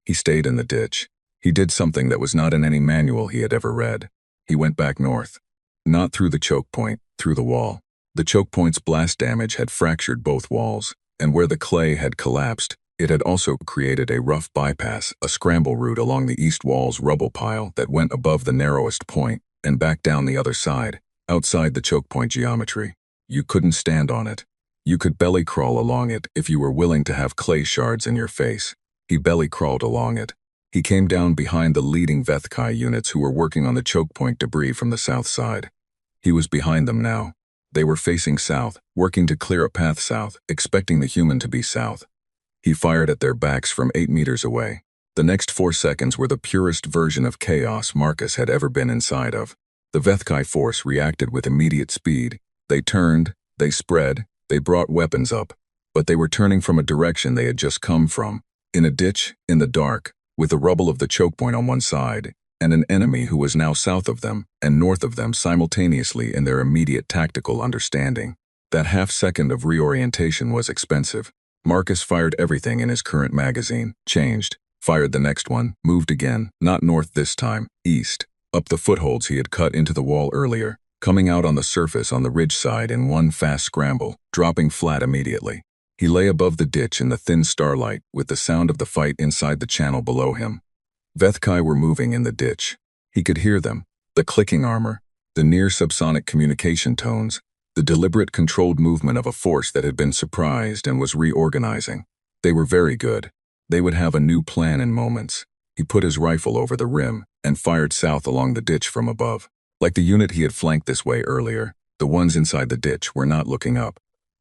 He stayed in the ditch. He did something that was not in any manual he had ever read. He went back north. Not through the choke point, through the wall. The choke point's blast damage had fractured both walls, and where the clay had collapsed, it had also created a rough bypass, a scramble route along the east wall's rubble pile that went above the narrowest point and back down the other side, outside the choke point geometry. You couldn't stand on it. You could belly crawl along it if you were willing to have clay shards in your face. He belly crawled along it. He came down behind the leading Vethkai units who were working on the choke point debris from the south side. He was behind them now. They were facing south, working to clear a path south, expecting the human to be south. He fired at their backs from 8 meters away. The next 4 seconds were the purest version of chaos Marcus had ever been inside of. The Vethkai force reacted with immediate speed. They turned, they spread, they brought weapons up, but they were turning from a direction they had just come from, in a ditch, in the dark, with the rubble of the choke point on one side, and an enemy who was now south of them and north of them simultaneously in their immediate tactical understanding. That half-second of reorientation was expensive. Marcus fired everything in his current magazine, changed, fired the next one, moved again, not north this time, east, up the footholds he had cut into the wall earlier, coming out on the surface on the ridge side in one fast scramble, dropping flat immediately. He lay above the ditch in the thin starlight with the sound of the fight inside the channel below him. Vethkai were moving in the ditch. He could hear them, the clicking armor, the near subsonic communication tones, the deliberate controlled movement of a force that had been surprised and was reorganizing. They were very good. They would have a new plan in moments. He put his rifle over the rim and fired south along the ditch from above. Like the unit he had flanked this way earlier, the ones inside the ditch were not looking up.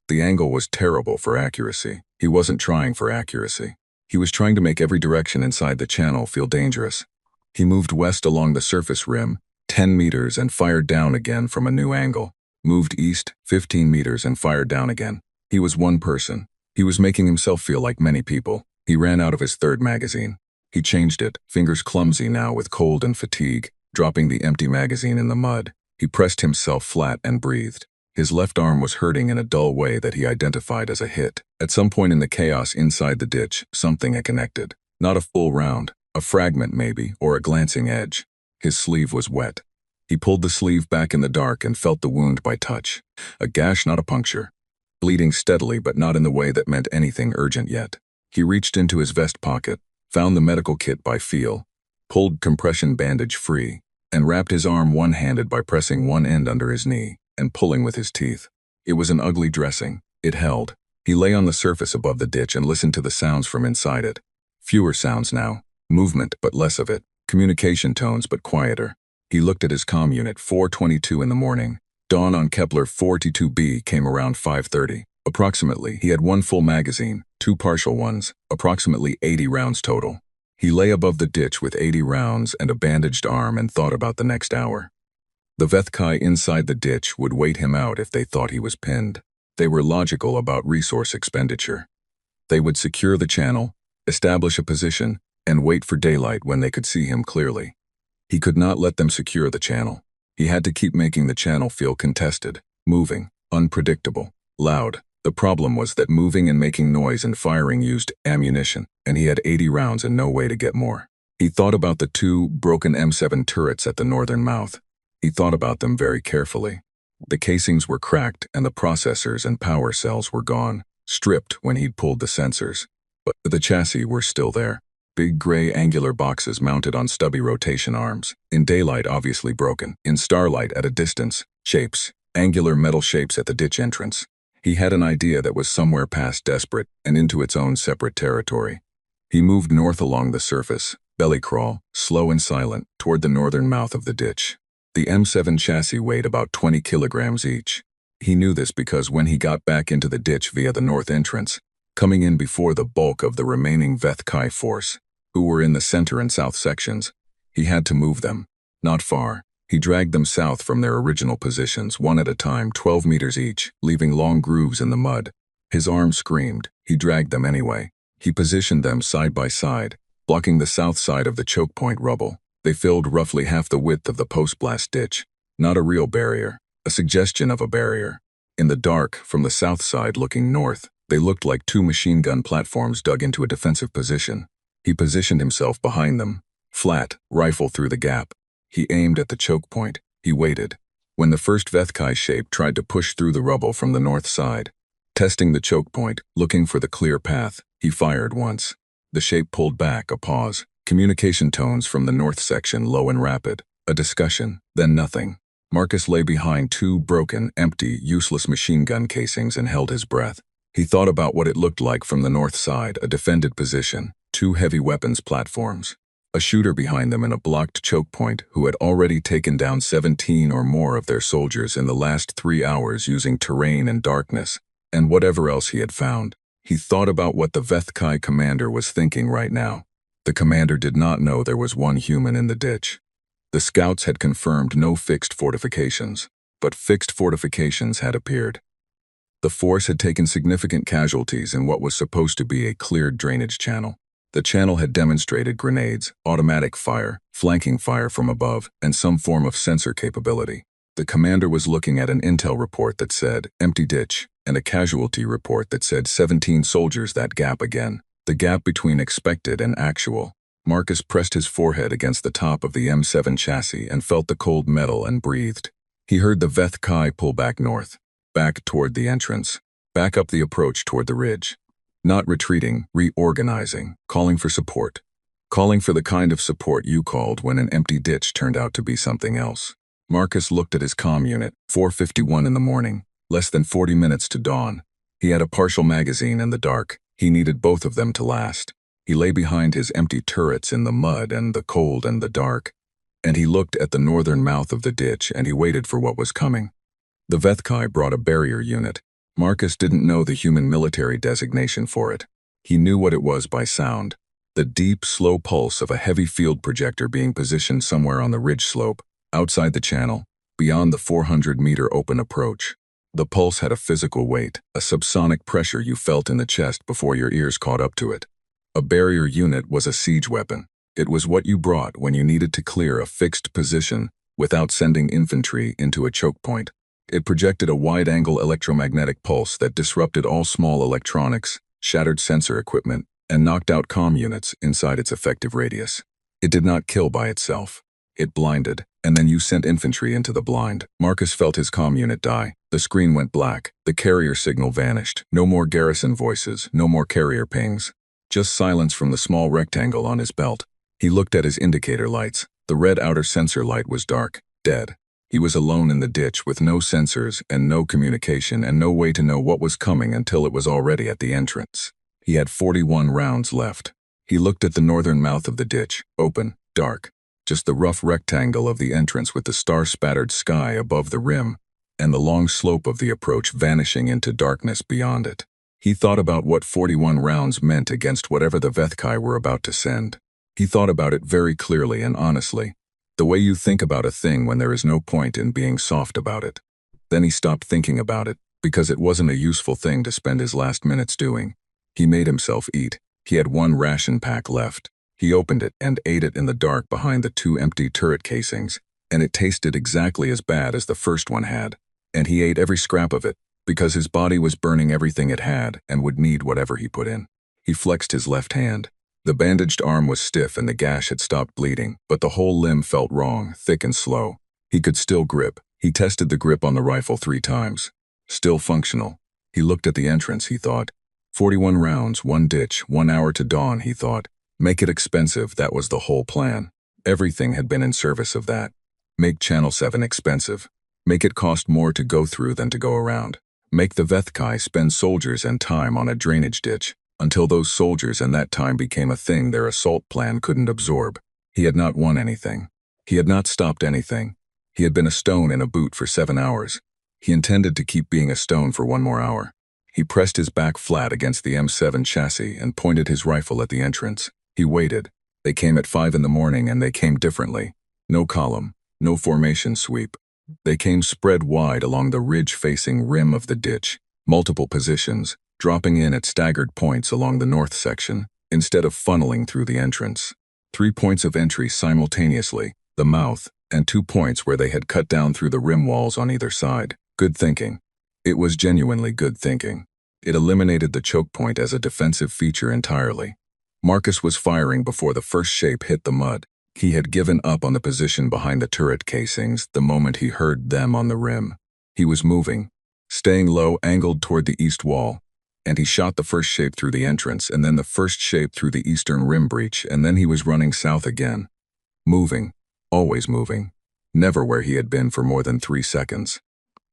The angle was terrible for accuracy. He wasn't trying for accuracy. He was trying to make every direction inside the channel feel dangerous. He moved west along the surface rim, 10 meters, and fired down again from a new angle. Moved east, 15 meters, and fired down again. He was one person. He was making himself feel like many people. He ran out of his third magazine. He changed it, fingers clumsy now with cold and fatigue, dropping the empty magazine in the mud. He pressed himself flat and breathed. His left arm was hurting in a dull way that he identified as a hit. At some point in the chaos inside the ditch, something had connected. Not a full round, a fragment maybe, or a glancing edge. His sleeve was wet. He pulled the sleeve back in the dark and felt the wound by touch. A gash, not a puncture. bleeding steadily but not in the way that meant anything urgent yet. He reached into his vest pocket, found the medical kit by feel, pulled compression bandage free, and wrapped his arm one-handed by pressing one end under his knee and pulling with his teeth. It was an ugly dressing. It held. He lay on the surface above the ditch and listened to the sounds from inside it. Fewer sounds now. Movement, but less of it. Communication tones, but quieter. He looked at his comm unit, 4:22 in the morning. Dawn on Kepler 42b came around 5:30. Approximately, he had one full magazine, two partial ones, approximately 80 rounds total. He lay above the ditch with 80 rounds and a bandaged arm and thought about the next hour. The Vethkai inside the ditch would wait him out if they thought he was pinned. They were logical about resource expenditure. They would secure the channel, establish a position, and wait for daylight when they could see him clearly. He could not let them secure the channel. He had to keep making the channel feel contested, moving, unpredictable, loud. The problem was that moving and making noise and firing used ammunition, and he had 80 rounds and no way to get more. He thought about the two broken M7 turrets at the northern mouth. He thought about them very carefully. The casings were cracked and the processors and power cells were gone, stripped when he'd pulled the sensors. But the chassis were still there. Big gray angular boxes mounted on stubby rotation arms. In daylight obviously broken. In starlight at a distance. Shapes. Angular metal shapes at the ditch entrance. He had an idea that was somewhere past desperate and into its own separate territory. He moved north along the surface, belly crawl, slow and silent, toward the northern mouth of the ditch. The M7 chassis weighed about 20 kilograms each. He knew this because when he got back into the ditch via the north entrance, coming in before the bulk of the remaining Vethkai force, who were in the center and south sections, he had to move them. Not far. He dragged them south from their original positions, one at a time, 12 meters each, leaving long grooves in the mud. His arm screamed. He dragged them anyway. He positioned them side by side, blocking the south side of the choke point rubble. They filled roughly half the width of the post-blast ditch. Not a real barrier, a suggestion of a barrier. In the dark, from the south side looking north, they looked like two machine gun platforms dug into a defensive position. He positioned himself behind them, flat, rifle through the gap. He aimed at the choke point. He waited. When the first Vethkai shape tried to push through the rubble from the north side, testing the choke point, looking for the clear path, he fired once. The shape pulled back, a pause. Communication tones from the north section, low and rapid. A discussion, then nothing. Marcus lay behind two broken, empty, useless machine gun casings and held his breath. He thought about what it looked like from the north side, a defended position, two heavy weapons platforms. A shooter behind them in a blocked choke point who had already taken down 17 or more of their soldiers in the last 3 hours using terrain and darkness, and whatever else he had found. He thought about what the Vethkai commander was thinking right now. The commander did not know there was one human in the ditch. The scouts had confirmed no fixed fortifications, but fixed fortifications had appeared. The force had taken significant casualties in what was supposed to be a cleared drainage channel. The channel had demonstrated grenades, automatic fire, flanking fire from above, and some form of sensor capability. The commander was looking at an intel report that said, empty ditch, and a casualty report that said 17 soldiers. That gap again. The gap between expected and actual. Marcus pressed his forehead against the top of the M7 chassis and felt the cold metal and breathed. He heard the Vethkai pull back north, back toward the entrance, back up the approach toward the ridge. Not retreating, reorganizing, calling for support. Calling for the kind of support you called when an empty ditch turned out to be something else. Marcus looked at his comm unit, 4:51 in the morning, less than 40 minutes to dawn. He had a partial magazine in the dark. He needed both of them to last. He lay behind his empty turrets in the mud and the cold and the dark, and he looked at the northern mouth of the ditch and he waited for what was coming. The Vethkai brought a barrier unit. Marcus didn't know the human military designation for it. He knew what it was by sound. The deep, slow pulse of a heavy field projector being positioned somewhere on the ridge slope, outside the channel, beyond the 400-meter open approach. The pulse had a physical weight, a subsonic pressure you felt in the chest before your ears caught up to it. A barrier unit was a siege weapon. It was what you brought when you needed to clear a fixed position without sending infantry into a choke point. It projected a wide-angle electromagnetic pulse that disrupted all small electronics, shattered sensor equipment, and knocked out comm units inside its effective radius. It did not kill by itself. It blinded, and then you sent infantry into the blind. Marcus felt his comm unit die. The screen went black. The carrier signal vanished. No more garrison voices, no more carrier pings. Just silence from the small rectangle on his belt. He looked at his indicator lights. The red outer sensor light was dark, dead. He was alone in the ditch with no sensors and no communication and no way to know what was coming until it was already at the entrance. He had 41 rounds left. He looked at the northern mouth of the ditch, open, dark. Just the rough rectangle of the entrance with the star-spattered sky above the rim, and the long slope of the approach vanishing into darkness beyond it. He thought about what 41 rounds meant against whatever the Vethkai were about to send. He thought about it very clearly and honestly, the way you think about a thing when there is no point in being soft about it. Then he stopped thinking about it, because it wasn't a useful thing to spend his last minutes doing. He made himself eat. He had one ration pack left. He opened it and ate it in the dark behind the 2 empty turret casings, and it tasted exactly as bad as the first one had. And he ate every scrap of it, because his body was burning everything it had and would need whatever he put in. He flexed his left hand. The bandaged arm was stiff and the gash had stopped bleeding, but the whole limb felt wrong, thick and slow. He could still grip. He tested the grip on the rifle 3 times. Still functional. He looked at the entrance, he thought. 41 rounds, 1 ditch, 1 hour to dawn, he thought. Make it expensive, that was the whole plan. Everything had been in service of that. Make Channel 7 expensive. Make it cost more to go through than to go around. Make the Vethkai spend soldiers and time on a drainage ditch, until those soldiers and that time became a thing their assault plan couldn't absorb. He had not won anything. He had not stopped anything. He had been a stone in a boot for 7 hours. He intended to keep being a stone for 1 more hour. He pressed his back flat against the M7 chassis and pointed his rifle at the entrance. He waited. They came at 5 in the morning and they came differently. No column, no formation sweep. They came spread wide along the ridge-facing rim of the ditch, multiple positions, dropping in at staggered points along the north section, instead of funneling through the entrance. 3 points of entry simultaneously, the mouth, and 2 points where they had cut down through the rim walls on either side. Good thinking. It was genuinely good thinking. It eliminated the choke point as a defensive feature entirely. Marcus was firing before the first shape hit the mud. He had given up on the position behind the turret casings the moment he heard them on the rim. He was moving, staying low, angled toward the east wall, and he shot the first shape through the entrance and then the first shape through the eastern rim breach, and then he was running south again. Moving, always moving, never where he had been for more than 3 seconds.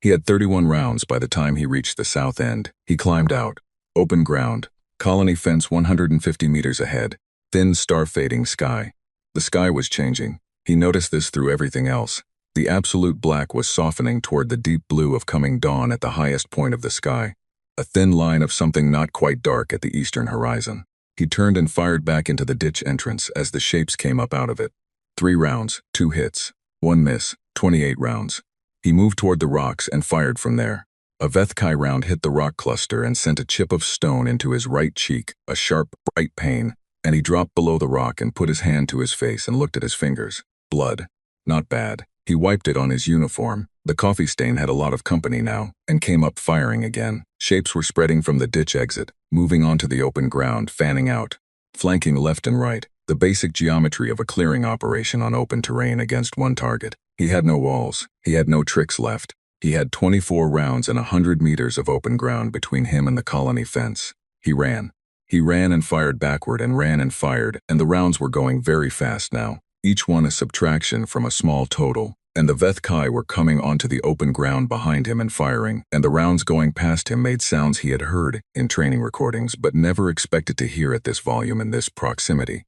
He had 31 rounds by the time he reached the south end. He climbed out. Open ground. Colony fence 150 meters ahead. Thin star-fading sky. The sky was changing. He noticed this through everything else. The absolute black was softening toward the deep blue of coming dawn at the highest point of the sky. A thin line of something not quite dark at the eastern horizon. He turned and fired back into the ditch entrance as the shapes came up out of it. 3 rounds, 2 hits, 1 miss, 28 rounds. He moved toward the rocks and fired from there. A Vethkai round hit the rock cluster and sent a chip of stone into his right cheek, a sharp, bright pain, and he dropped below the rock and put his hand to his face and looked at his fingers. Blood. Not bad. He wiped it on his uniform. The coffee stain had a lot of company now, and came up firing again. Shapes were spreading from the ditch exit, moving onto the open ground, fanning out, flanking left and right, the basic geometry of a clearing operation on open terrain against one target. He had no walls. He had no tricks left. He had 24 rounds and 100 meters of open ground between him and the colony fence. He ran. He ran and fired backward and ran and fired, and the rounds were going very fast now, each one a subtraction from a small total, and the Vethkai were coming onto the open ground behind him and firing, and the rounds going past him made sounds he had heard in training recordings but never expected to hear at this volume and this proximity.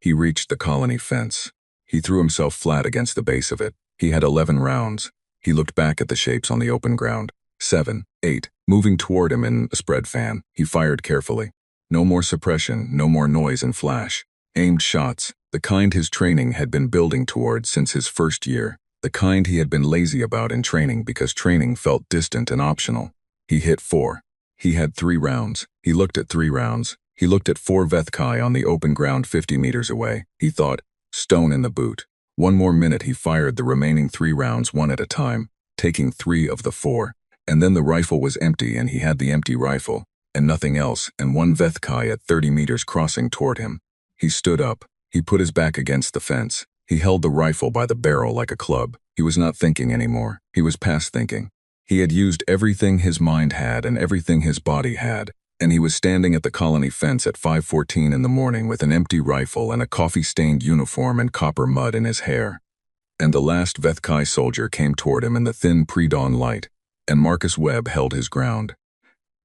He reached the colony fence. He threw himself flat against the base of it. He had 11 rounds. He looked back at the shapes on the open ground. 7, 8, moving toward him in a spread fan. He fired carefully. No more suppression, no more noise and flash. Aimed shots, the kind his training had been building toward since his first year. The kind he had been lazy about in training because training felt distant and optional. He hit 4. He had 3 rounds. He looked at 3 rounds. He looked at 4 Vethkai on the open ground 50 meters away. He thought, stone in the boot. 1 more minute he fired the remaining 3 rounds one at a time, taking 3 of the 4, and then the rifle was empty and he had the empty rifle, and nothing else, and 1 Vethkai at 30 meters crossing toward him. He stood up. He put his back against the fence. He held the rifle by the barrel like a club. He was not thinking anymore. He was past thinking. He had used everything his mind had and everything his body had, and he was standing at the colony fence at 5:14 in the morning with an empty rifle and a coffee-stained uniform and copper mud in his hair. And the last Vethkai soldier came toward him in the thin pre-dawn light, and Marcus Webb held his ground.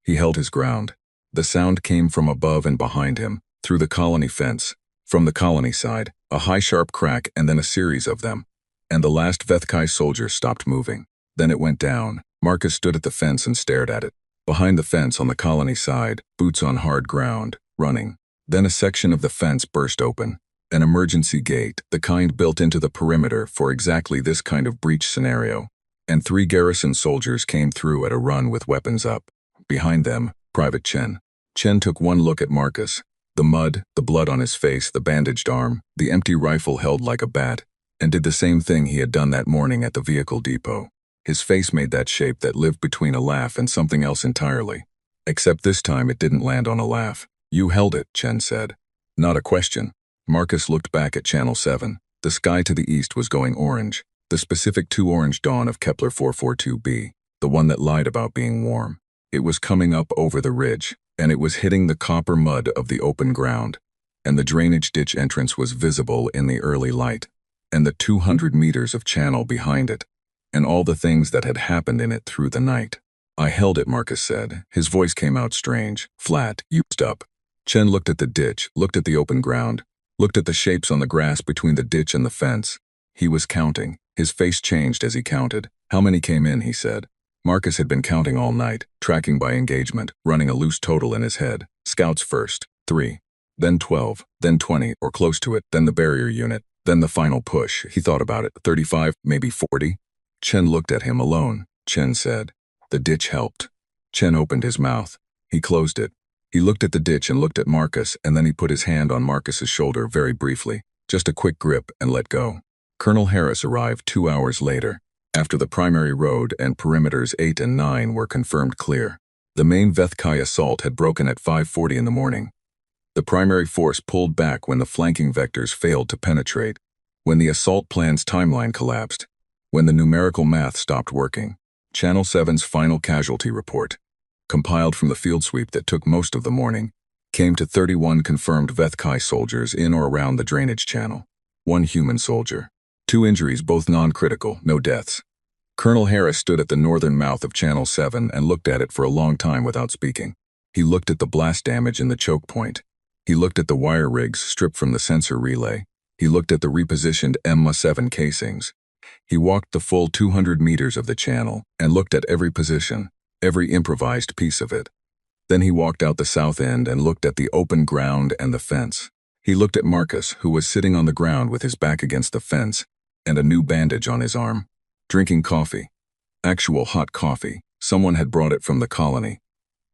He held his ground. The sound came from above and behind him, through the colony fence. From the colony side, a high sharp crack and then a series of them. And the last Vethkai soldier stopped moving. Then it went down. Marcus stood at the fence and stared at it. Behind the fence on the colony side, boots on hard ground, running. Then a section of the fence burst open. An emergency gate, the kind built into the perimeter for exactly this kind of breach scenario. And 3 garrison soldiers came through at a run with weapons up. Behind them, Private Chen. Chen took one look at Marcus. The mud, the blood on his face, the bandaged arm, the empty rifle held like a bat, and did the same thing he had done that morning at the vehicle depot. His face made that shape that lived between a laugh and something else entirely. Except this time it didn't land on a laugh. "You held it," Chen said. Not a question. Marcus looked back at Channel 7. The sky to the east was going orange, the specific 2-orange dawn of Kepler 442b, the one that lied about being warm. It was coming up over the ridge, and it was hitting the copper mud of the open ground, and the drainage ditch entrance was visible in the early light, and the 200 meters of channel behind it, and all the things that had happened in it through the night. "I held it," Marcus said. His voice came out strange, flat, used up. Chen looked at the ditch, looked at the open ground, looked at the shapes on the grass between the ditch and the fence. He was counting. His face changed as he counted. "How many came in?" he said. Marcus had been counting all night, tracking by engagement, running a loose total in his head. Scouts first, 3, then 12, then 20, or close to it, then the barrier unit, then the final push. He thought about it, 35, maybe 40. Chen looked at him alone. Chen said, "The ditch helped." Chen opened his mouth. He closed it. He looked at the ditch and looked at Marcus, and then he put his hand on Marcus's shoulder very briefly, just a quick grip, and let go. Colonel Harris arrived 2 hours later, after the primary road and perimeters 8 and 9 were confirmed clear. The main Vethkai assault had broken at 5:40 in the morning. The primary force pulled back when the flanking vectors failed to penetrate, when the assault plan's timeline collapsed, when the numerical math stopped working. Channel 7's final casualty report, compiled from the field sweep that took most of the morning, came to 31 confirmed Vethkai soldiers in or around the drainage channel. 1 human soldier. 2 injuries, both non-critical, no deaths. Colonel Harris stood at the northern mouth of Channel 7 and looked at it for a long time without speaking. He looked at the blast damage in the choke point. He looked at the wire rigs stripped from the sensor relay. He looked at the repositioned EMMA-7 casings. He walked the full 200 meters of the channel and looked at every position, every improvised piece of it. Then he walked out the south end and looked at the open ground and the fence. He looked at Marcus, who was sitting on the ground with his back against the fence and a new bandage on his arm, drinking coffee. Actual hot coffee. Someone had brought it from the colony,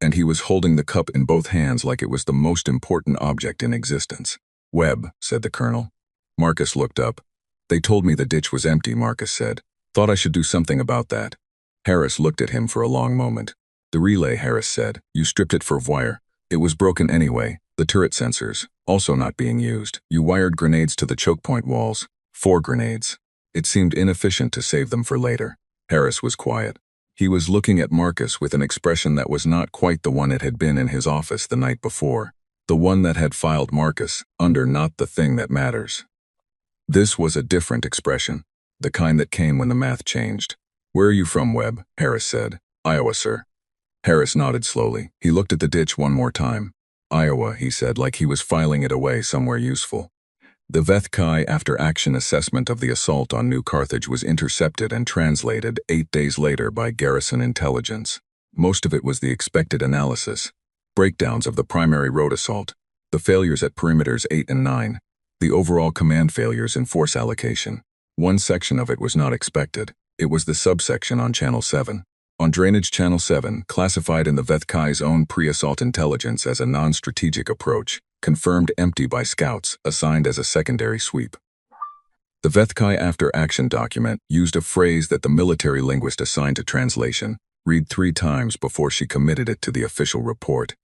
and he was holding the cup in both hands like it was the most important object in existence. "Webb," said the colonel. Marcus looked up. "They told me the ditch was empty," Marcus said. "Thought I should do something about that." Harris looked at him for a long moment. "The relay," Harris said. "You stripped it for wire. It was broken anyway. The turret sensors, also not being used. You wired grenades to the choke point walls. 4 grenades. It seemed inefficient to save them for later." Harris was quiet. He was looking at Marcus with an expression that was not quite the one it had been in his office the night before, the one that had filed Marcus under not the thing that matters. This was a different expression, the kind that came when the math changed. "Where are you from, Webb?" Harris said. "Iowa, sir." Harris nodded slowly. He looked at the ditch one more time. "Iowa," he said, like he was filing it away somewhere useful. The Vethkai after-action assessment of the assault on New Carthage was intercepted and translated 8 days later by Garrison Intelligence. Most of it was the expected analysis, breakdowns of the primary road assault, the failures at perimeters 8 and 9, the overall command failures in force allocation. One section of it was not expected. It was the subsection on Channel 7. On Drainage Channel 7, classified in the Vethkai's own pre-assault intelligence as a non-strategic approach, confirmed empty by scouts, assigned as a secondary sweep. The Vethkai after-action document used a phrase that the military linguist assigned to translation read 3 times before she committed it to the official report,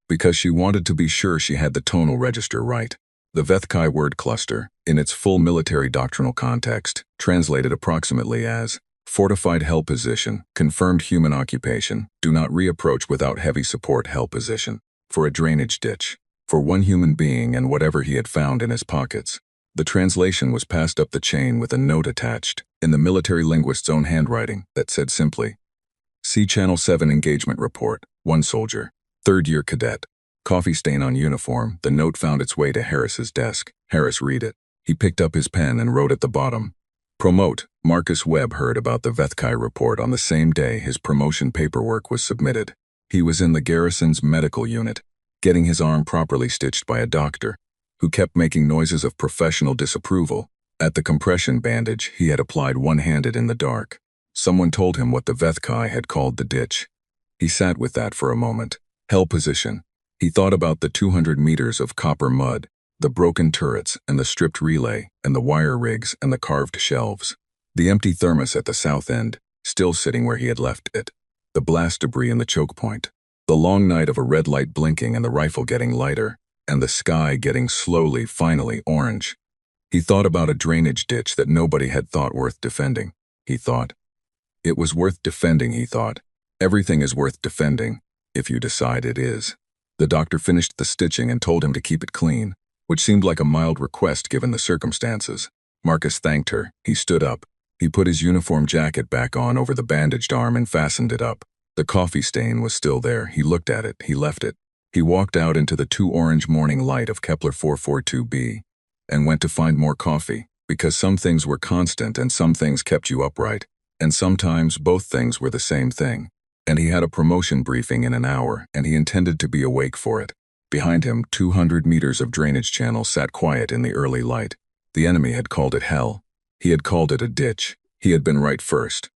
because she wanted to be sure she had the tonal register right. The Vethkai word cluster, in its full military doctrinal context, translated approximately as fortified hell position, confirmed human occupation, do not reapproach without heavy support hell position, for a drainage ditch, for one human being and whatever he had found in his pockets. The translation was passed up the chain with a note attached, in the military linguist's own handwriting, that said simply, "See Channel 7 engagement report, 1 soldier, 3rd year cadet. Coffee stain on uniform." The note found its way to Harris's desk. Harris read it. He picked up his pen and wrote at the bottom, "Promote." Marcus Webb heard about the Vethkai report on the same day his promotion paperwork was submitted. He was in the garrison's medical unit, getting his arm properly stitched by a doctor, who kept making noises of professional disapproval at the compression bandage he had applied one-handed in the dark. Someone told him what the Vethkai had called the ditch. He sat with that for a moment. Hell position. He thought about the 200 meters of copper mud, the broken turrets and the stripped relay and the wire rigs and the carved shelves. The empty thermos at the south end, still sitting where he had left it. The blast debris in the choke point. The long night of a red light blinking and the rifle getting lighter, and the sky getting slowly, finally orange. He thought about a drainage ditch that nobody had thought worth defending. He thought, it was worth defending, he thought. Everything is worth defending, if you decide it is. The doctor finished the stitching and told him to keep it clean, which seemed like a mild request given the circumstances. Marcus thanked her. He stood up. He put his uniform jacket back on over the bandaged arm and fastened it up. The coffee stain was still there. He looked at it. He left it. He walked out into the 2-orange morning light of Kepler 442b and went to find more coffee, because some things were constant and some things kept you upright, and sometimes both things were the same thing. And he had a promotion briefing in an hour, and he intended to be awake for it. Behind him, 200 meters of drainage channel sat quiet in the early light. The enemy had called it hell. He had called it a ditch. He had been right first.